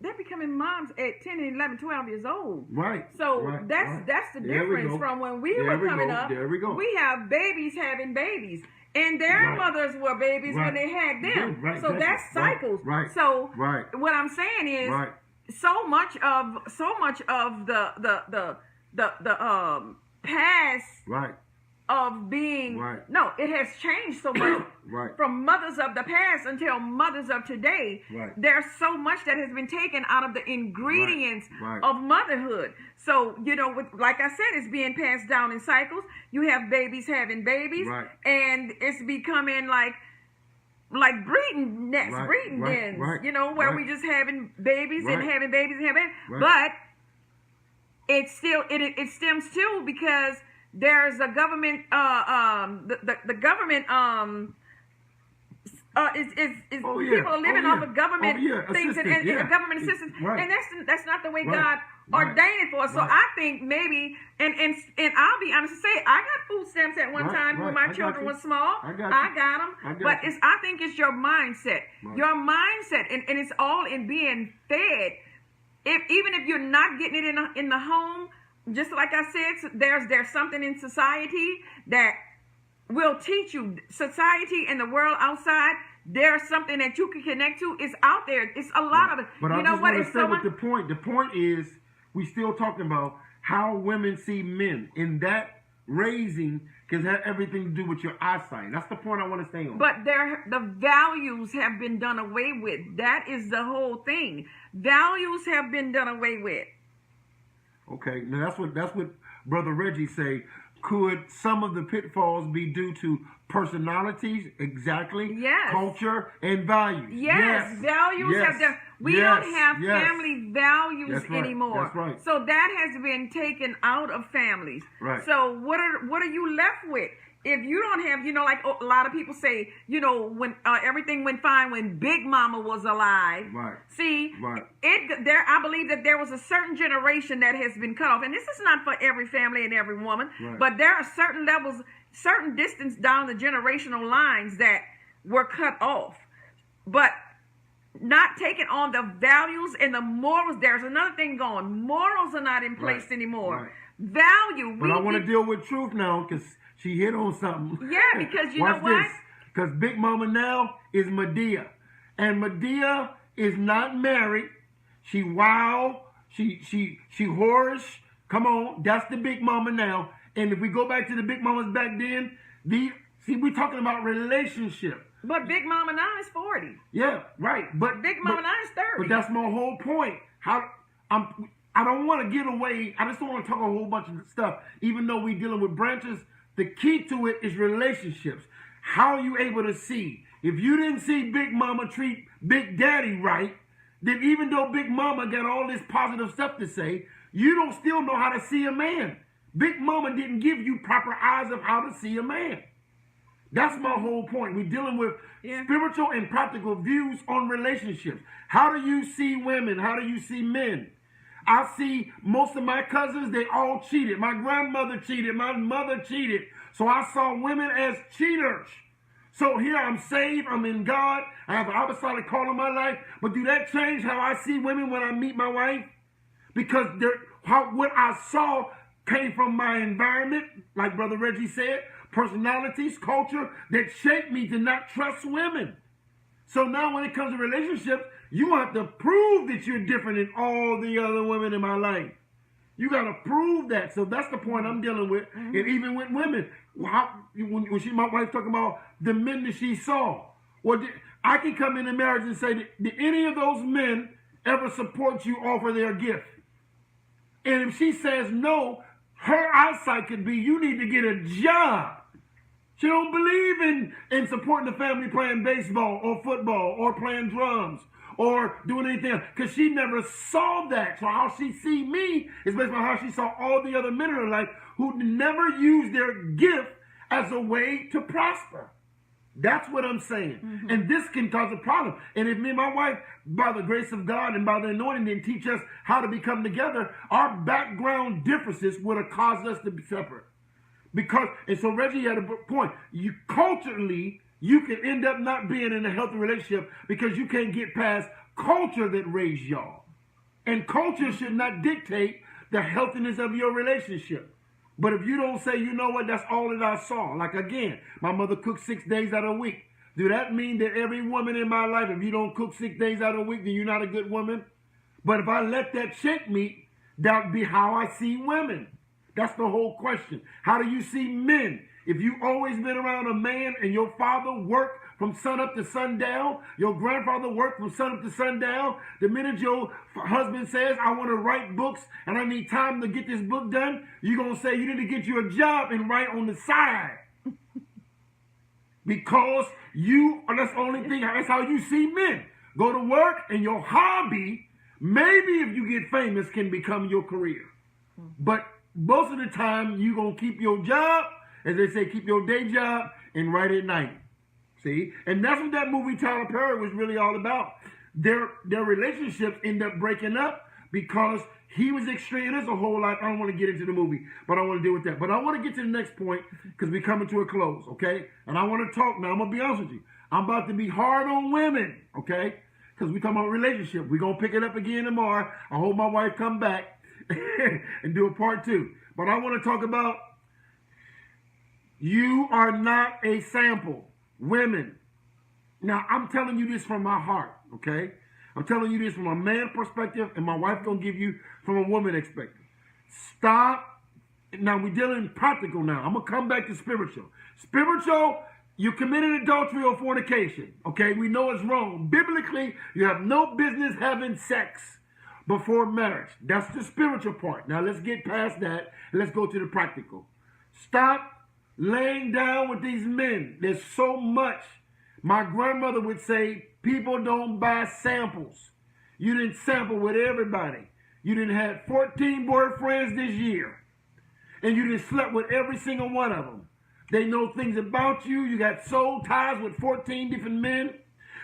They're becoming moms at 10 and 11, 12 years old. Right. So that's the difference from when we were coming up. There we go. We have babies having babies. And their mothers were babies when they had them. Right. So that's cycles. Right. So what I'm saying is so much of the past of being no, it has changed so much from mothers of the past until mothers of today. There's so much that has been taken out of the ingredients of motherhood. So, you know, like I said, it's being passed down in cycles. You have babies having babies, and it's becoming like breeding nets, breeding dens, you know, where we just having babies and having babies and having babies. But it stems too because there's a government, the government, people are living off of government things and government assistance, and that's not the way God ordained it for us. So I think maybe, and I'll be honest to say, I got food stamps at one time when my children were small. I got them, but I think it's your mindset, and it's all in being fed. Even if you're not getting it in the home. Just like I said, there's something in society that will teach you. Society and the world outside, there's something that you can connect to. It's out there. It's a lot of it. But I just want to stay with the point. The point is, we still talking about how women see men. And that raising can have everything to do with your eyesight. That's the point I want to stay on. But the values have been done away with. That is the whole thing. Values have been done away with. Okay, now that's what Brother Reggie say. Could some of the pitfalls be due to personalities? Exactly. Yes. Culture and values. Yes. Values have done. We don't have family values anymore. That's right. So that has been taken out of families. Right. So what are you left with? If you don't have, you know, like a lot of people say, you know, when everything went fine when Big Mama was alive. Right. See, I believe that there was a certain generation that has been cut off, and this is not for every family and every woman, but there are certain levels, certain distance down the generational lines that were cut off, but not taking on the values and the morals. There's another thing going. Morals are not in place anymore. Value. But I want to deal with truth now because she hit on something. Yeah, because you know what? Because Big Mama now is Medea. And Medea is not married. She wild. She whorish. Come on, that's the big mama now. And if we go back to the big mamas back then, we're talking about relationship. But Big Mama now is 40. Yeah, right. But Big Mama now is 30. But that's my whole point. I don't want to get away. I just don't want to talk a whole bunch of stuff. Even though we're dealing with branches, the key to it is relationships. How are you able to see? If you didn't see Big Mama treat Big Daddy right, then even though Big Mama got all this positive stuff to say, you don't still know how to see a man. Big Mama didn't give you proper eyes of how to see a man. That's my whole point. We're dealing with spiritual and practical views on relationships. How do you see women? How do you see men? I see most of my cousins, they all cheated. My grandmother cheated. My mother cheated. So I saw women as cheaters. So here I'm saved. I'm in God. I have an apostolic call in my life. But do that change how I see women when I meet my wife? Because what I saw came from my environment, like Brother Reggie said, personalities, culture that shaped me to not trust women. So now when it comes to relationships, you have to prove that you're different than all the other women in my life. You got to prove that. So that's the point I'm dealing with. And even with women, when my wife talking about the men that she saw, I can come into marriage and say, did any of those men ever support you, offer their gift? And if she says no, her eyesight could be, you need to get a job. She don't believe in supporting the family playing baseball or football or playing drums or doing anything else, because she never saw that. So how she see me is based on how she saw all the other men in her life who never used their gift as a way to prosper. That's what I'm saying. And this can cause a problem. And if me and my wife, by the grace of God and by the anointing, didn't teach us how to become together, our background differences would have caused us to be separate. And so Reggie had a point. Culturally, you can end up not being in a healthy relationship because you can't get past culture that raised y'all. And culture should not dictate the healthiness of your relationship. But if you don't say, you know what, that's all that I saw. Like again, my mother cooked 6 days out of a week. Do that mean that every woman in my life, if you don't cook 6 days out of a week, then you're not a good woman? But if I let that shape me, that would be how I see women. That's the whole question. How do you see men? If you always been around a man and your father worked from sun up to sundown, your grandfather worked from sun up to sundown, the minute your husband says, I want to write books and I need time to get this book done, you're going to say you need to get you a job and write on the side. Because that's the only thing, that's how you see men. Go to work and your hobby, maybe if you get famous, can become your career. But most of the time, you're going to keep your job, as they say, keep your day job and write at night. See? And that's what that movie Tyler Perry was really all about. Their relationships end up breaking up because he was extreme. There's a whole lot. I don't want to get into the movie, but I want to deal with that. But I want to get to the next point because we're coming to a close, okay? And I want to talk now. I'm going to be honest with you. I'm about to be hard on women, okay? Because we're talking about relationship. We're going to pick it up again tomorrow. I hope my wife come back and do a part 2. But I want to talk about you are not a sample. Women. Now, I'm telling you this from my heart, okay? I'm telling you this from a man perspective, and my wife going to give you from a woman perspective. Stop. Now, we're dealing practical now. I'm going to come back to spiritual. Spiritual, you committed adultery or fornication, okay? We know it's wrong. Biblically, you have no business having sex before marriage. That's the spiritual part. Now, let's get past that, and let's go to the practical. Stop laying down with these men. There's so much. My grandmother would say, people don't buy samples. You didn't sample with everybody. You didn't have 14 boyfriends this year. And you didn't slept with every single one of them. They know things about you. You got soul ties with 14 different men.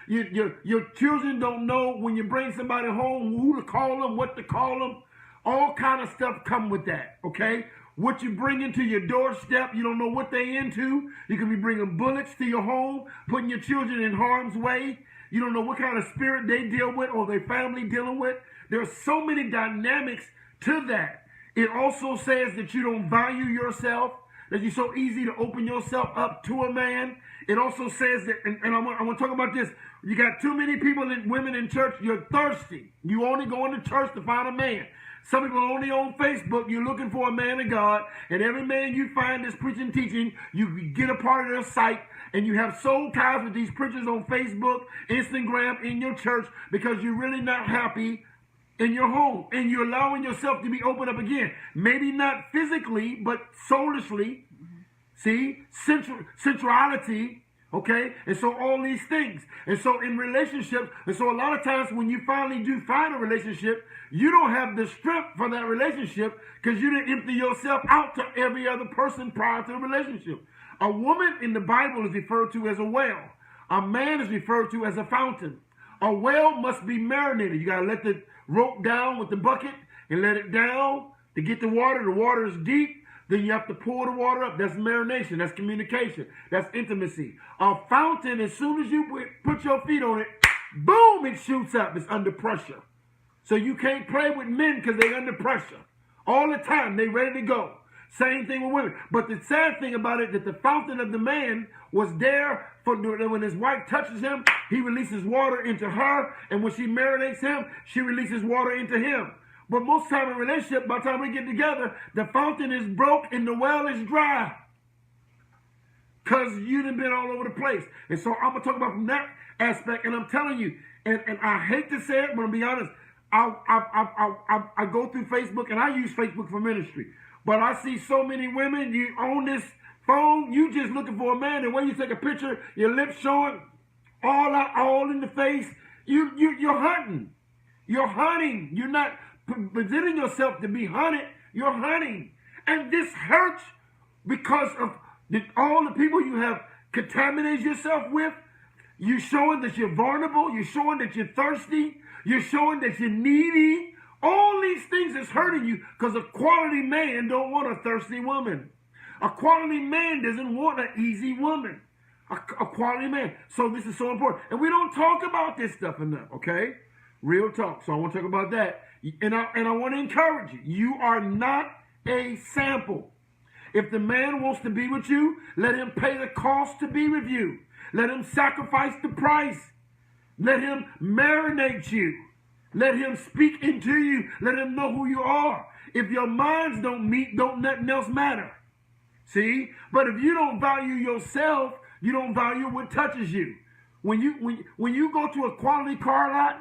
Your children don't know when you bring somebody home who to call them, what to call them. All kind of stuff come with that, okay? What you bring into your doorstep, you don't know what they into. You could be bringing bullets to your home, putting your children in harm's way. You don't know what kind of spirit they deal with or their family dealing with. There are so many dynamics to that. It also says that you don't value yourself. that you're so easy to open yourself up to a man. It also says that, and I want to talk about this. You got too many people and women in church. You're thirsty. You only go into church to find a man. Some people are only on Facebook. You're looking for a man of God, and every man you find that's preaching, teaching, you get a part of their site, and you have soul ties with these preachers on Facebook, Instagram, in your church, because you're really not happy in your home, and you're allowing yourself to be opened up again. Maybe not physically, but soulishly. See, sensuality. Okay, and so all these things, and so in relationships, and so a lot of times when you finally do find a relationship, you don't have the strength for that relationship because you didn't empty yourself out to every other person prior to the relationship. A woman in the Bible is referred to as a well. A man is referred to as a fountain. A well must be marinated. You got to let the rope down with the bucket and let it down to get the water. The water is deep. Then you have to pour the water up. That's marination. That's communication. That's intimacy. A fountain, as soon as you put your feet on it, boom, it shoots up. It's under pressure. So you can't play with men because they're under pressure. All the time, they ready to go. Same thing with women. But the sad thing about it, that the fountain of the man was there for when his wife touches him, he releases water into her. And when she marinates him, she releases water into him. But most time in a relationship, by the time we get together, the fountain is broke and the well is dry. Because you done been all over the place. And so I'm going to talk about from that aspect. And I'm telling you, and I hate to say it, but I'm going to be honest, I go through Facebook, and I use Facebook for ministry. But I see so many women, you on this phone, you just looking for a man. And when you take a picture, your lips showing, all out, all in the face, you're hunting. You're hunting. You're not presenting yourself to be hunted. You're hunting. And this hurts because of all the people you have contaminated yourself with. You're showing that you're vulnerable. You're showing that you're thirsty. You're showing that you're needy. All these things is hurting you because a quality man don't want a thirsty woman. A quality man doesn't want an easy woman. A quality man. So this is so important. And we don't talk about this stuff enough, okay? Real talk. So I want to talk about that. And I want to encourage you. You are not a sample. If the man wants to be with you, let him pay the cost to be with you. Let him sacrifice the price. Let him marinate you. Let him speak into you. Let him know who you are. If your minds don't meet, don't nothing else matter. See? But if you don't value yourself, you don't value what touches you. When you go to a quality car lot,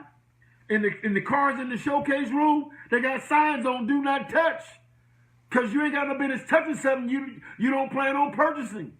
in the cars in the showcase room, they got signs on do not touch. Because you ain't got no business touching something you don't plan on purchasing.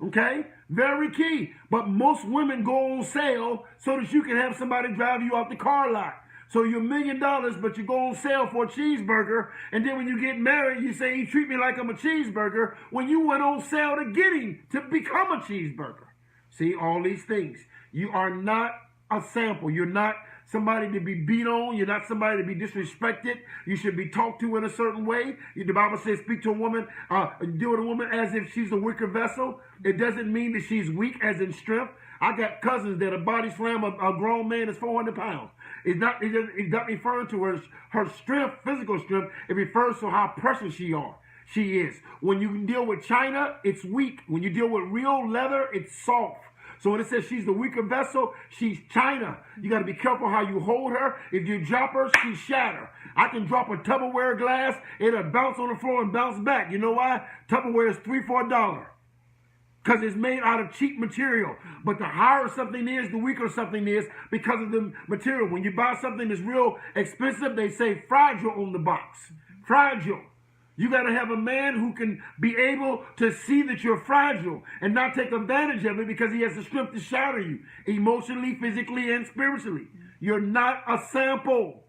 Okay? Very key. But most women go on sale so that you can have somebody drive you off the car lot. So you're $1 million, but you go on sale for a cheeseburger, and then when you get married, you say, you treat me like I'm a cheeseburger, when you went on sale to get him to become a cheeseburger. See, all these things. You are not a sample. You're not somebody to be beat on. You're not somebody to be disrespected. You should be talked to in a certain way. The Bible says speak to a woman, deal with a woman as if she's a weaker vessel. It doesn't mean that she's weak as in strength. I got cousins that a body slam a grown man is 400 pounds. It's not referring to her strength, physical strength. It refers to how precious she is. When you deal with China, it's weak. When you deal with real leather, it's soft. So when it says she's the weaker vessel, she's China. You got to be careful how you hold her. If you drop her, she shatter. I can drop a Tupperware glass, it'll bounce on the floor and bounce back. You know why? Tupperware is $3 for $1. Because it's made out of cheap material. But the higher something is, the weaker something is because of the material. When you buy something that's real expensive, they say fragile on the box. Fragile. You got to have a man who can be able to see that you're fragile and not take advantage of it because he has the strength to shatter you emotionally, physically, and spiritually. You're not a sample.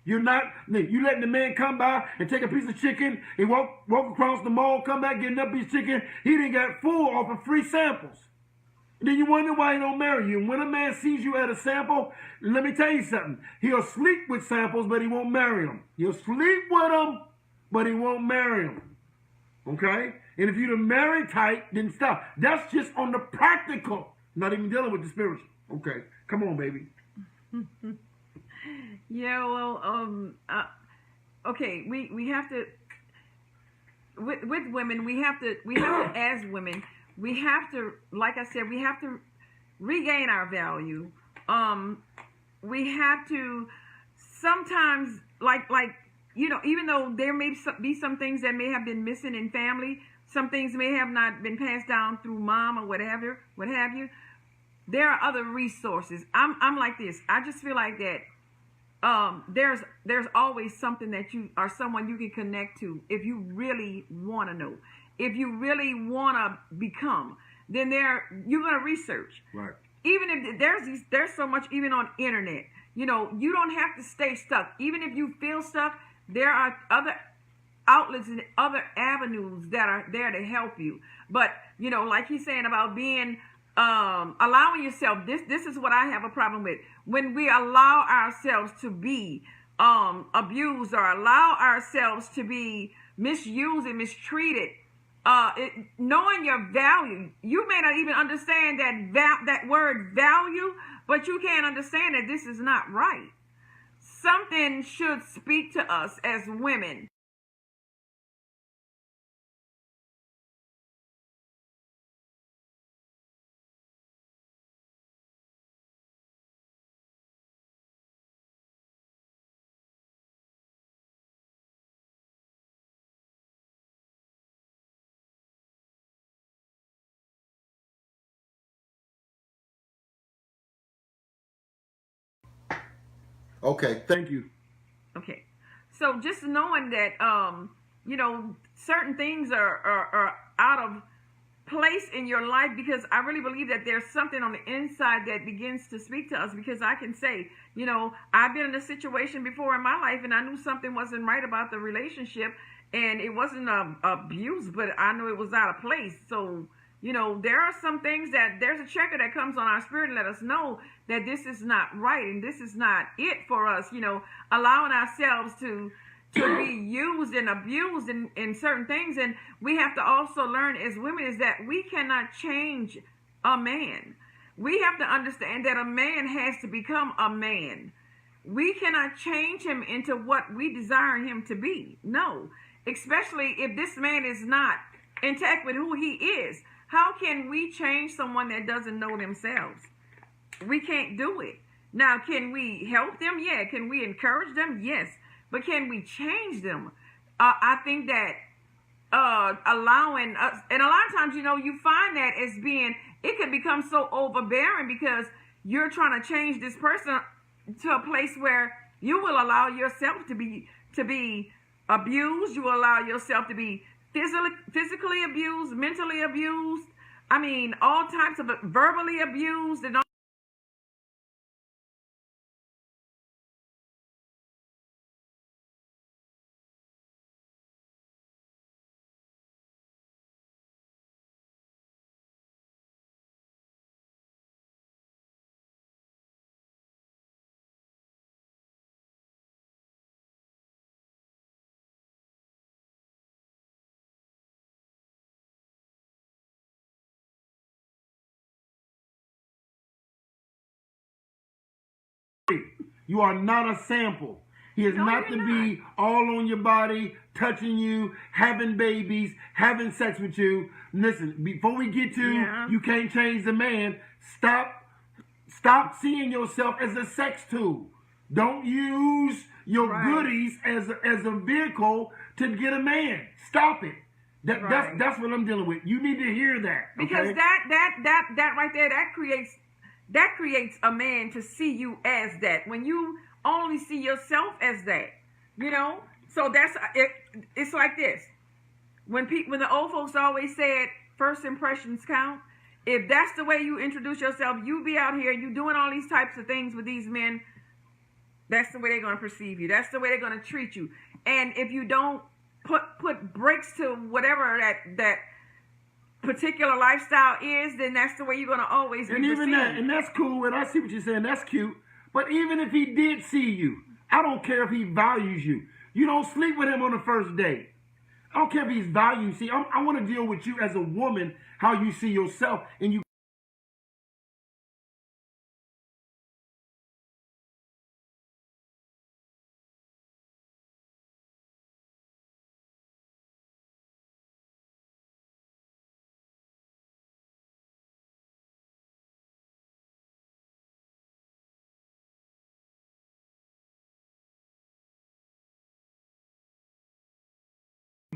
You letting the man come by and take a piece of chicken and walk across the mall, come back, get another piece of chicken. He didn't get full off of free samples. And then you wonder why he don't marry you. And when a man sees you at a sample, let me tell you something. He'll sleep with samples, but he won't marry them. He'll sleep with them, but he won't marry them. Okay? And if you're the married type, then stop. That's just on the practical. Not even dealing with the spiritual. Okay. Come on, baby. Yeah, well, okay, we have to, with women, we have to as women, we have to, like I said, we have to regain our value. We have to sometimes, even though there may be some things that may have been missing in family, some things may have not been passed down through mom or whatever, what have you. There are other resources. I'm like this. I just feel like that. There's always something that you or someone you can connect to if you really want to know, if you really want to become. Then you're gonna research. Right. Even if there's so much even on internet. You don't have to stay stuck. Even if you feel stuck, there are other outlets and other avenues that are there to help you. But like he's saying about being allowing yourself, this is what I have a problem with. When we allow ourselves to be abused or allow ourselves to be misused and mistreated, knowing your value, you may not even understand that word value, but you can't understand that this is not right. Something should speak to us as women. Okay. Thank you. Okay. So just knowing that, certain things are out of place in your life, because I really believe that there's something on the inside that begins to speak to us, because I can say, I've been in a situation before in my life and I knew something wasn't right about the relationship, and it wasn't abuse, but I knew it was out of place. So, there are some things that there's a checker that comes on our spirit and let us know that this is not right and this is not it for us, allowing ourselves to be used and abused in certain things. And we have to also learn as women is that we cannot change a man. We have to understand that a man has to become a man. We cannot change him into what we desire him to be. No, especially if this man is not intact with who he is. How can we change someone that doesn't know themselves? We can't do it. Now, can we help them? Yeah. Can we encourage them? Yes. But can we change them? I think that allowing us, and a lot of times, you find that as being, it can become so overbearing because you're trying to change this person to a place where you will allow yourself to be abused. You will allow yourself to be physically abused, mentally abused. I mean, all types of verbally abused and all. You are not a sample. He is No, not you're to be all on your body, touching you, having babies, having sex with you. Listen, before we get to you can't change the man, stop seeing yourself as a sex tool. Don't use your goodies as a vehicle to get a man. Stop it. That's what I'm dealing with. You need to hear that. Okay? Because that right there, that creates a man to see you as that. When you only see yourself as that, so that's it. It's like this. When the old folks always said first impressions count. If that's the way you introduce yourself, you be out here, you doing all these types of things with these men, that's the way they're going to perceive you. That's the way they're going to treat you. And if you don't put breaks to whatever that particular lifestyle is, then that's the way you're going to always be perceived. And that's cool, and I see what you're saying. That's cute. But even if he did see you, I don't care if he values you. You don't sleep with him on the first date. I don't care if he's valued. See, I want to deal with you as a woman, how you see yourself, and you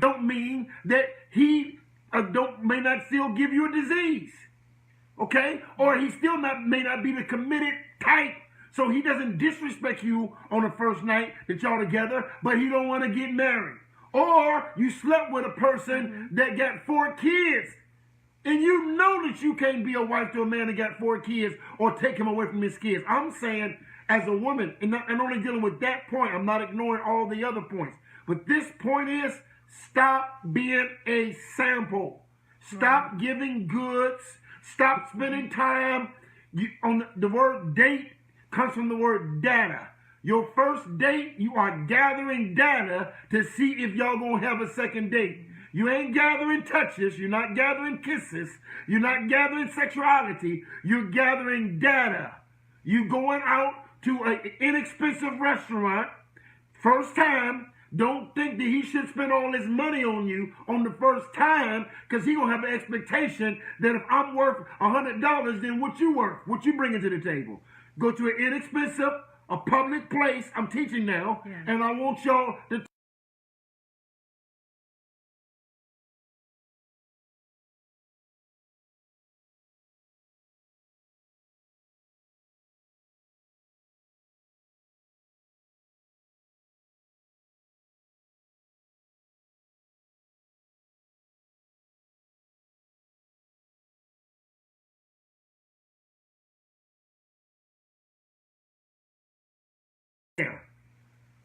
don't mean that he may not still give you a disease. Okay? Or he still may not be the committed type. So he doesn't disrespect you on the first night that y'all together, but he don't want to get married. Or you slept with a person that got 4 kids. And you know that you can't be a wife to a man that got 4 kids or take him away from his kids. I'm saying as a woman, and only dealing with that point, I'm not ignoring all the other points. But this point is, stop being a sample. Stop giving goods. Stop spending time on the word date comes from the word data. Your first date, you are gathering data to see if y'all gonna have a second date. You ain't gathering touches. You're not gathering kisses. You're not gathering sexuality. You're gathering data. You going out to an inexpensive restaurant, first time. Don't think that he should spend all his money on you on the first time, because he gonna have an expectation that if I'm worth $100, then what you worth? What you bringing to the table? Go to an inexpensive, a public place. I'm teaching now, and I want y'all to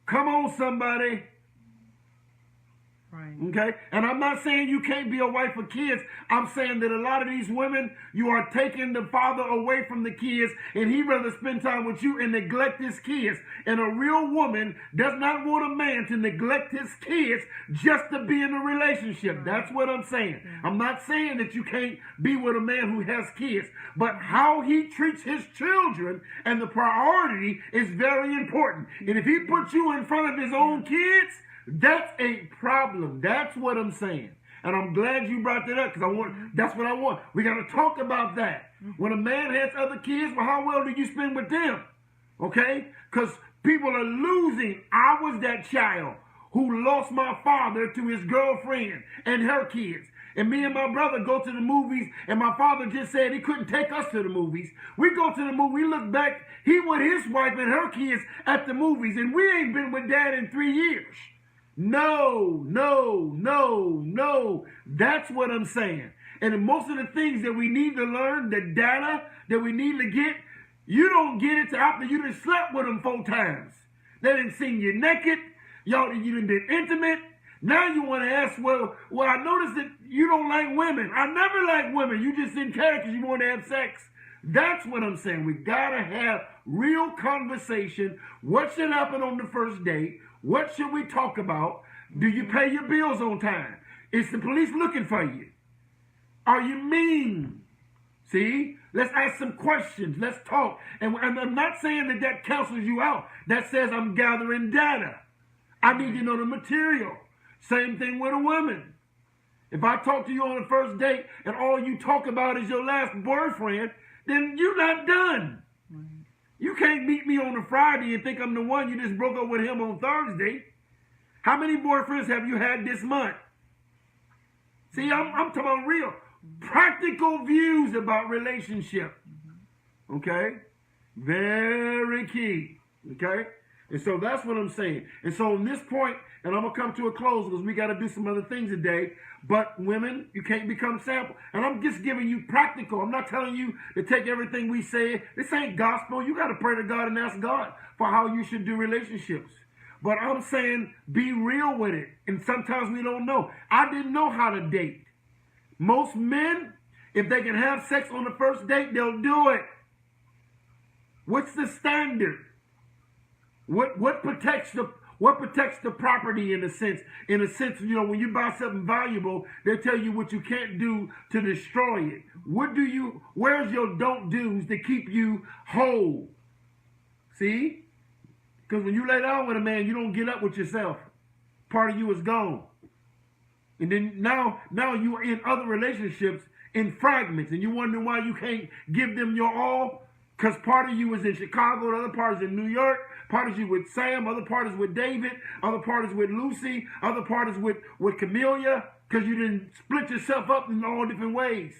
come on, somebody. Right. Okay? And I'm not saying you can't be a wife for kids. I'm saying that a lot of these women, you are taking the father away from the kids, and he'd rather spend time with you and neglect his kids. And a real woman does not want a man to neglect his kids just to be in a relationship. That's what I'm saying. I'm not saying that you can't be with a man who has kids, but how he treats his children and the priority is very important. And if he puts you in front of his own kids, that's a problem. That's what I'm saying. And I'm glad you brought that up, because that's what I want. We got to talk about that. When a man has other kids, well, how well do you spend with them? Okay? Because people are losing. I was that child who lost my father to his girlfriend and her kids. And me and my brother go to the movies, and my father just said he couldn't take us to the movies. We go to the movie, we look back, he with his wife and her kids at the movies, and we ain't been with dad in 3 years. No. That's what I'm saying. And most of the things that we need to learn, the data that we need to get, you don't get it till after you done slept with them 4 times. They done seen you naked. You done been intimate. Now you want to ask, well, I noticed that you don't like women. I never liked women. You just didn't care because you wanted to have sex. That's what I'm saying. We got to have real conversation. What should happen on the first date? What should we talk about? Do you pay your bills on time? Is the police looking for you? Are you mean? See? Let's ask some questions. Let's talk. And I'm not saying that cancels you out. That says I'm gathering data. I need to know the material. Same thing with a woman. If I talk to you on the first date and all you talk about is your last boyfriend, then you're not done. You can't meet me on a Friday and think I'm the one you just broke up with him on Thursday. How many boyfriends have you had this month? See, I'm talking about real, practical views about relationship. Okay? Very key. Okay? And so that's what I'm saying. And so on this point, and I'm going to come to a close because we got to do some other things today. But women, you can't become sample. And I'm just giving you practical. I'm not telling you to take everything we say. This ain't gospel. You got to pray to God and ask God for how you should do relationships. But I'm saying be real with it. And sometimes we don't know. I didn't know how to date. Most men, if they can have sex on the first date, they'll do it. What's the standard? What protects the property in a sense? In a sense, you know, when you buy something valuable, they tell you what you can't do to destroy it. Where's your don't do's to keep you whole? See? Because when you lay down with a man, you don't get up with yourself. Part of you is gone. And then now you are in other relationships in fragments, and you wonder why you can't give them your all. Because part of you is in Chicago, the other part is in New York, part is you with Sam, other part is with David, other part is with Lucy, other part is with Camellia, because you didn't split yourself up in all different ways.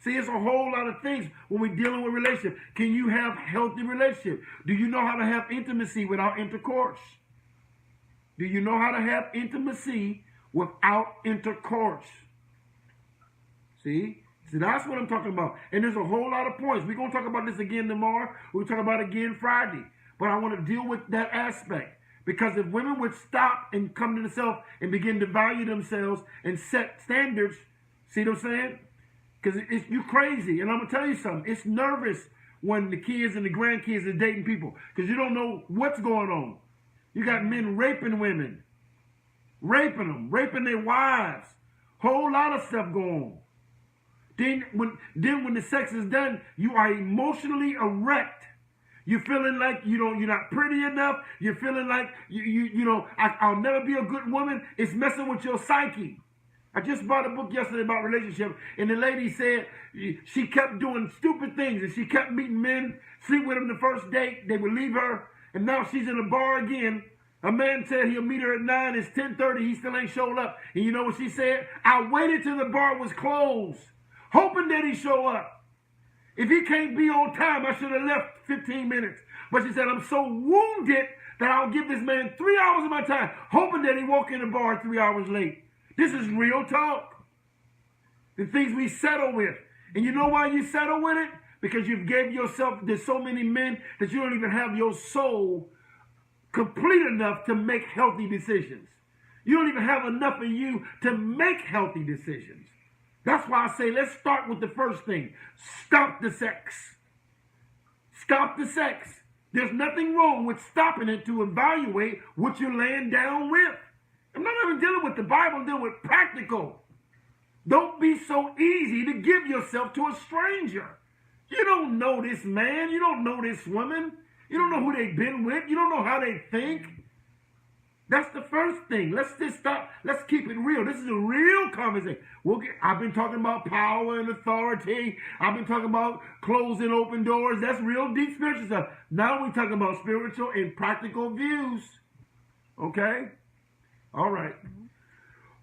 See, it's a whole lot of things when we're dealing with relationship. Can you have healthy relationship? Do you know how to have intimacy without intercourse? Do you know how to have intimacy without intercourse? See, that's what I'm talking about. And there's a whole lot of points. We're going to talk about this again tomorrow. We'll talk about it again Friday. But I want to deal with that aspect. Because if women would stop and come to themselves and begin to value themselves and set standards, see what I'm saying? Because you crazy. And I'm going to tell you something. It's nervous when the kids and the grandkids are dating people. Because you don't know what's going on. You got men raping women. Raping them. Raping their wives. Whole lot of stuff going on. Then when the sex is done, you are emotionally erect. You're feeling like you're not pretty enough. You're feeling like I'll never be a good woman. It's messing with your psyche. I just bought a book yesterday about relationship, and the lady said she kept doing stupid things, and she kept meeting men, sleep with them the first date, they would leave her, and now she's in a bar again. A man said he'll meet her at 9, it's 10:30, he still ain't showed up. And you know what she said? I waited till the bar was closed, hoping that he'd show up. If he can't be on time, I should have left 15 minutes. But she said, I'm so wounded that I'll give this man 3 hours of my time, hoping that he walk in the bar 3 hours late. This is real talk. The things we settle with. And you know why you settle with it? Because you've gave yourself, there's so many men that you don't even have your soul complete enough to make healthy decisions. You don't even have enough of you to make healthy decisions. That's why I say let's start with the first thing. Stop the sex. Stop the sex. There's nothing wrong with stopping it to evaluate what you're laying down with. I'm not even dealing with the Bible, I'm dealing with practical. Don't be so easy to give yourself to a stranger. You don't know this man. You don't know this woman. You don't know who they've been with. You don't know how they think. That's the first thing. Let's just stop. Let's keep it real. This is a real conversation. I've been talking about power and authority. I've been talking about closing open doors. That's real deep spiritual stuff. Now we're talking about spiritual and practical views. Okay? All right.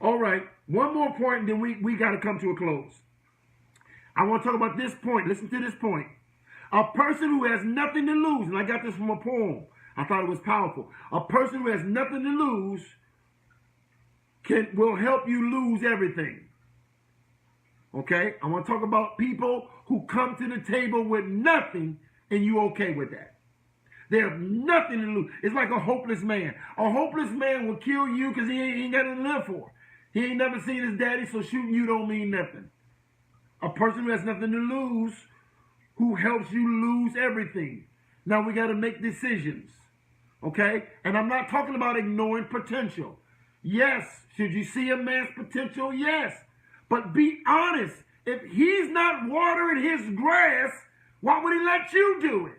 All right. One more point, and then we got to come to a close. I want to talk about this point. Listen to this point. A person who has nothing to lose, and I got this from a poem. I thought it was powerful. A person who has nothing to lose will help you lose everything. Okay? I want to talk about people who come to the table with nothing, and you okay with that. They have nothing to lose. It's like a hopeless man. A hopeless man will kill you because he ain't got nothing to live for. He ain't never seen his daddy, so shooting you don't mean nothing. A person who has nothing to lose, who helps you lose everything. Now we got to make decisions. Okay? And I'm not talking about ignoring potential. Yes. Should you see a man's potential? Yes. But be honest. If he's not watering his grass, why would he let you do it?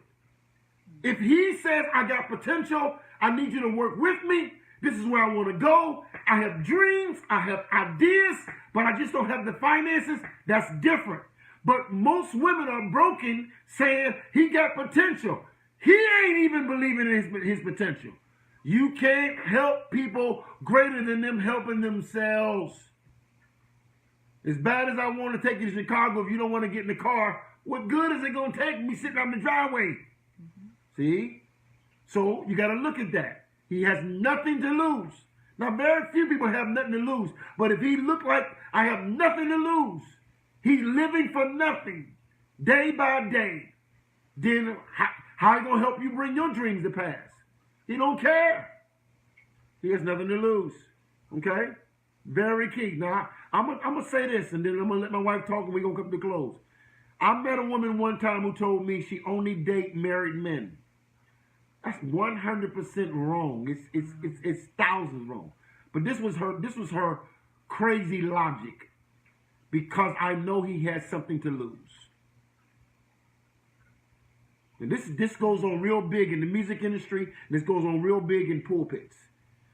If he says, I got potential, I need you to work with me, this is where I want to go, I have dreams, I have ideas, but I just don't have the finances, that's different. But most women are broken saying he got potential. He ain't even believing in his potential. You can't help people greater than them helping themselves. As bad as I want to take you to Chicago, if you don't want to get in the car, what good is it going to take me sitting on the driveway? See? So you got to look at that. He has nothing to lose. Now, very few people have nothing to lose. But if he look like I have nothing to lose, he's living for nothing, day by day, then how he going to help you bring your dreams to pass? He don't care. He has nothing to lose. Okay? Very key. Now, I'm going to say this, and then I'm going to let my wife talk, and we're going to come to close. I met a woman one time who told me she only date married men. That's 100% wrong. It's thousands wrong. But this was her crazy logic, because I know he has something to lose. And this goes on real big in the music industry. This goes on real big in pulpits.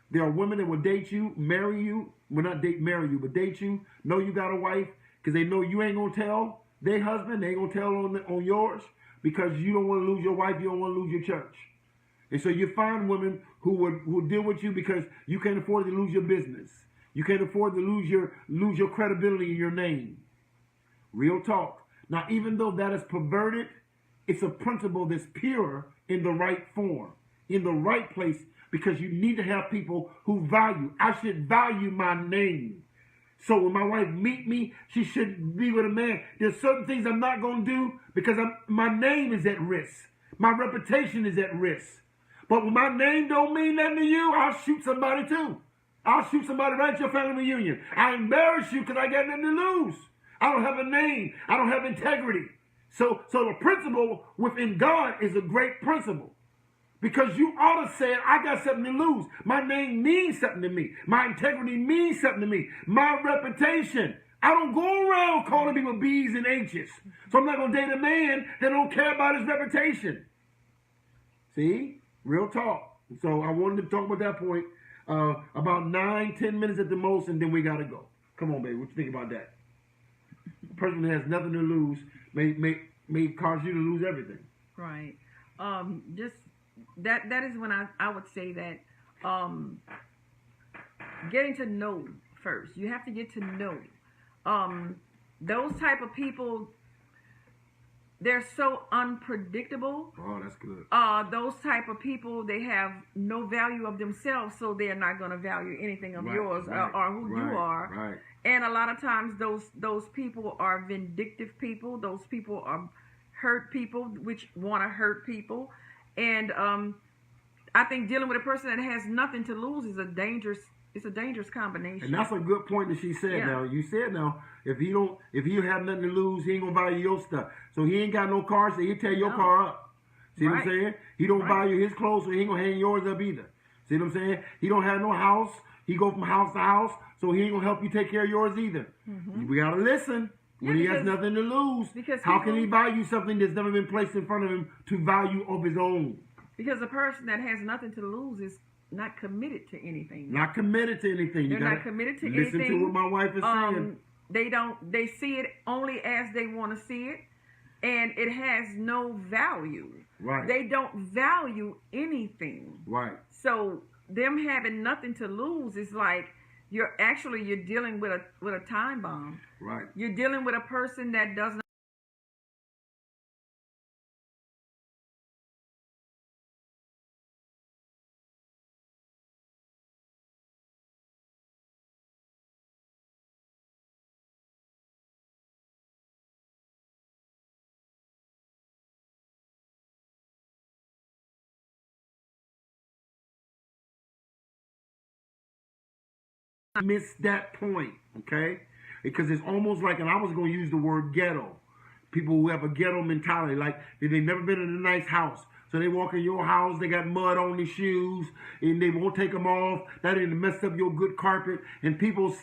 There are women that will date you, marry you. Well, not marry you, but date you. Know you got a wife because they know you ain't gonna tell their husband. They ain't gonna tell on yours because you don't want to lose your wife. You don't want to lose your church. And so you find women who will deal with you because you can't afford to lose your business. You can't afford to lose your credibility in your name. Real talk. Now, even though that is perverted, it's a principle that's pure in the right form, in the right place, because you need to have people who value. I should value my name. So when my wife meet me, she should be with a man. There's certain things I'm not going to do because my name is at risk. My reputation is at risk. But when my name don't mean nothing to you, I'll shoot somebody too. I'll shoot somebody right at your family reunion. I embarrass you because I got nothing to lose. I don't have a name. I don't have integrity. So the principle within God is a great principle. Because you ought to say, I got something to lose. My name means something to me. My integrity means something to me. My reputation. I don't go around calling people B's and H's. So I'm not going to date a man that don't care about his reputation. See? Real talk. So I wanted to talk about that point. About 9-10 minutes at the most, and then we got to go. Come on, baby. What you think about that? A person that has nothing to lose may cause you to lose everything. Right. Just that is when I would say that getting to know first. You have to get to know. Those type of people, they're so unpredictable. Oh, that's good. Those type of people, they have no value of themselves, so they're not going to value anything of yours or who you are. Right. And a lot of times, those people are vindictive people. Those people are hurt people, which want to hurt people. And I think dealing with a person that has nothing to lose is a dangerous combination. And that's a good point that she said. Yeah. Now you said if you have nothing to lose, he ain't gonna value your stuff. So he ain't got no car, so he'll tear your car up. See what I'm saying? He don't value his clothes, so he ain't gonna hang yours up either. See what I'm saying? He don't have no house. He go from house to house, so he ain't gonna help you take care of yours either. Mm-hmm. We gotta listen. When he has nothing to lose, how can he value something that's never been placed in front of him to value of his own? Because a person that has nothing to lose is not committed to anything. Not committed to anything. They're not committed to anything. Listen to what my wife is saying. They see it only as they want to see it, and it has no value. Right. They don't value anything. Right. So them having nothing to lose is like you're dealing with a time bomb. Right. You're dealing with a person that doesn't miss that point, okay? Because it's almost like, and I was going to use the word ghetto. People who have a ghetto mentality, like they've never been in a nice house. So they walk in your house, they got mud on their shoes, and they won't take them off. That didn't mess up your good carpet. And people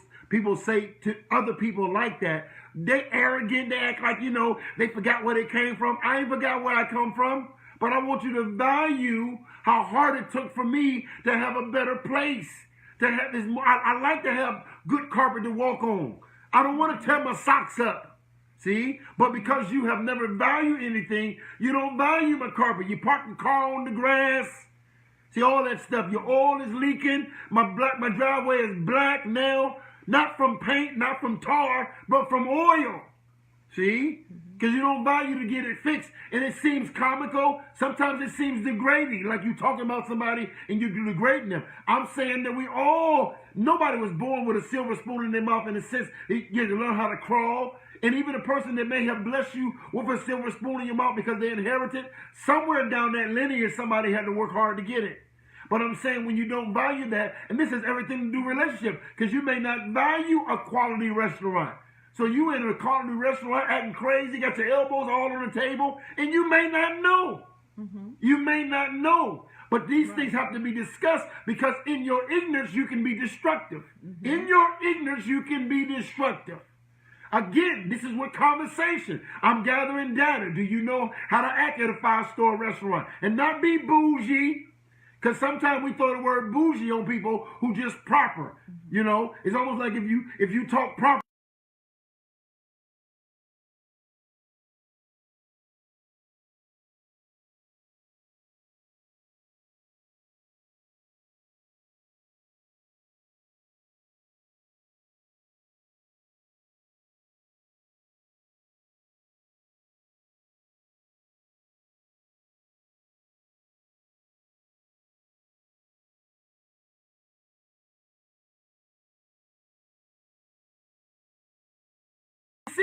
say to other people like that, they arrogant, they act like, they forgot where they came from. I ain't forgot where I come from. But I want you to value how hard it took for me to have a better place. To have this, I like to have good carpet to walk on. I don't want to tear my socks up. See? But because you have never valued anything, you don't value my carpet. You park the car on the grass. See, all that stuff. Your oil is leaking. My driveway is black now. Not from paint, not from tar, but from oil. See? Because you don't value to get it fixed. And it seems comical. Sometimes it seems degrading. Like you're talking about somebody and you're degrading them. I'm saying that nobody was born with a silver spoon in their mouth in a sense. You have to learn how to crawl. And even a person that may have blessed you with a silver spoon in your mouth because they inherited, somewhere down that lineage, somebody had to work hard to get it. But I'm saying when you don't value that, and this has everything to do with relationship, because you may not value a quality restaurant. So you in a quality restaurant acting crazy, got your elbows all on the table, and you may not know. Mm-hmm. You may not know. But these things have to be discussed because in your ignorance, you can be destructive. Mm-hmm. In your ignorance, you can be destructive. Again, this is what conversation. I'm gathering data. Do you know how to act at a 5-star restaurant? And not be bougie. Because sometimes we throw the word bougie on people who just proper. It's almost like if you talk proper.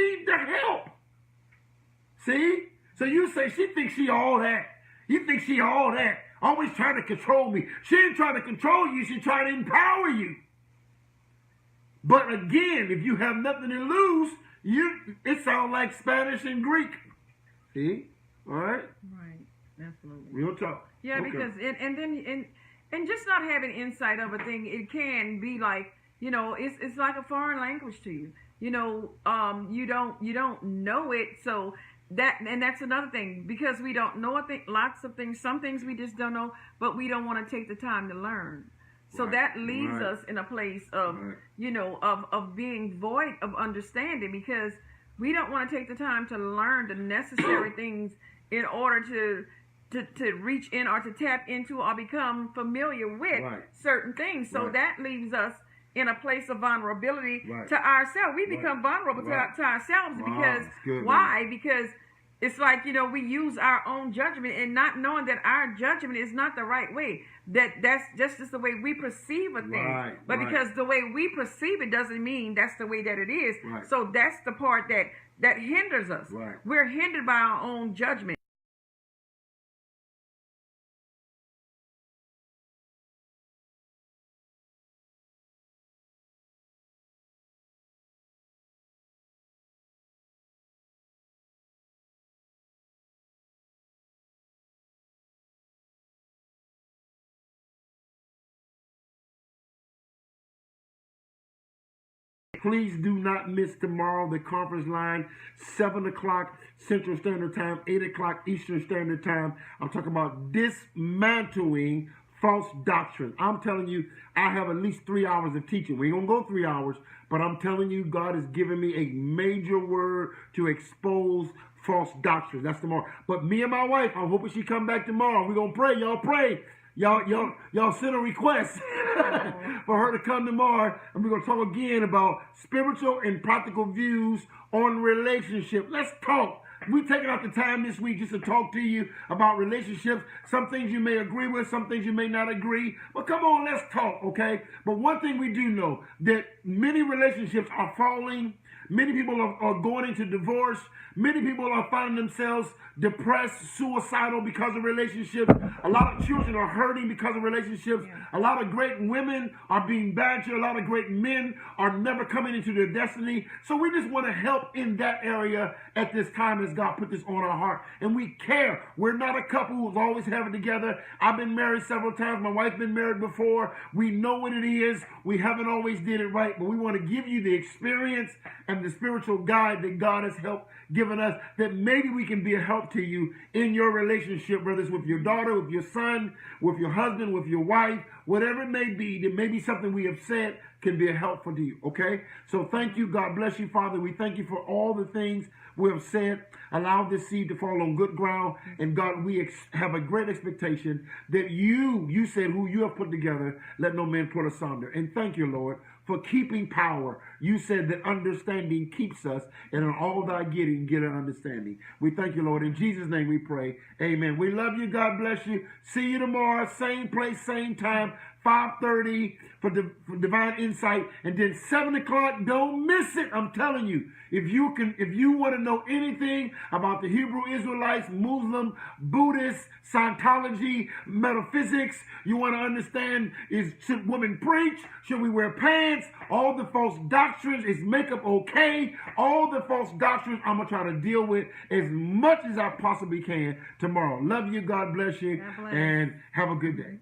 need the help. See? So you say she thinks she all that. You think she all that. Always trying to control me. She ain't trying to control you. She's trying to empower you. But again, if you have nothing to lose, it sounds like Spanish and Greek. See? All right? Right. Absolutely. Real talk. Yeah, Okay. because and just not having insight of a thing, it can be like, it's like a foreign language to you. You don't know it, so that's another thing, because we don't know lots of things. Some things we just don't know, but we don't want to take the time to learn. So that leaves us in a place of, of being void of understanding, because we don't want to take the time to learn the necessary things in order to reach in or to tap into or become familiar with certain things. So that leaves us in a place of vulnerability to ourselves. We become vulnerable to ourselves because why? Because it's like, we use our own judgment and not knowing that our judgment is not the right way. That's just the way we perceive a thing. But because the way we perceive it doesn't mean that's the way that it is. So that's the part that hinders us. We're hindered by our own judgment. Please do not miss tomorrow, the conference line, 7 o'clock Central Standard Time, 8 o'clock Eastern Standard Time. I'm talking about dismantling false doctrine. I'm telling you, I have at least 3 hours of teaching. We ain't going to go 3 hours, but I'm telling you, God has given me a major word to expose false doctrines. That's tomorrow. But me and my wife, I'm hoping she come back tomorrow. We're going to pray. Y'all pray. Y'all send a request for her to come tomorrow, and we're going to talk again about spiritual and practical views on relationship. Let's talk. We're taking out the time this week just to talk to you about relationships. Some things you may agree with, some things you may not agree. But come on, let's talk, okay? But one thing we do know, that many relationships are falling. Many people are going into divorce. Many people are finding themselves depressed, suicidal because of relationships. A lot of children are hurting because of relationships. A lot of great women are being badgered. A lot of great men are never coming into their destiny. So we just want to help in that area at this time as God put this on our heart. And we care. We're not a couple who's always having it together. I've been married several times. My wife's been married before. We know what it is. We haven't always did it right, but we want to give you the experience and the spiritual guide that God has given us, that maybe we can be a help to you in your relationship, whether it's with your daughter, with your son, with your husband, with your wife, whatever it may be, that maybe something we have said can be a helpful to you, okay? So thank you. God bless you, Father. We thank you for all the things we have said. Allow this seed to fall on good ground. And God, we have a great expectation that you said who you have put together, let no man put asunder. And thank you, Lord, for keeping power. You said that understanding keeps us, and in all thy getting, get an understanding. We thank you, Lord. In Jesus' name we pray. Amen. We love you. God bless you. See you tomorrow. Same place, same time. 5:30 for Divine Insight, and then 7 o'clock. Don't miss it. I'm telling you. If you want to know anything about the Hebrew Israelites, Muslim, Buddhist, Scientology, metaphysics, you want to understand, should women preach? Should we wear pants? All the false doctrines, is makeup okay? All the false doctrines I'm going to try to deal with as much as I possibly can tomorrow. Love you. God bless you. And have a good day.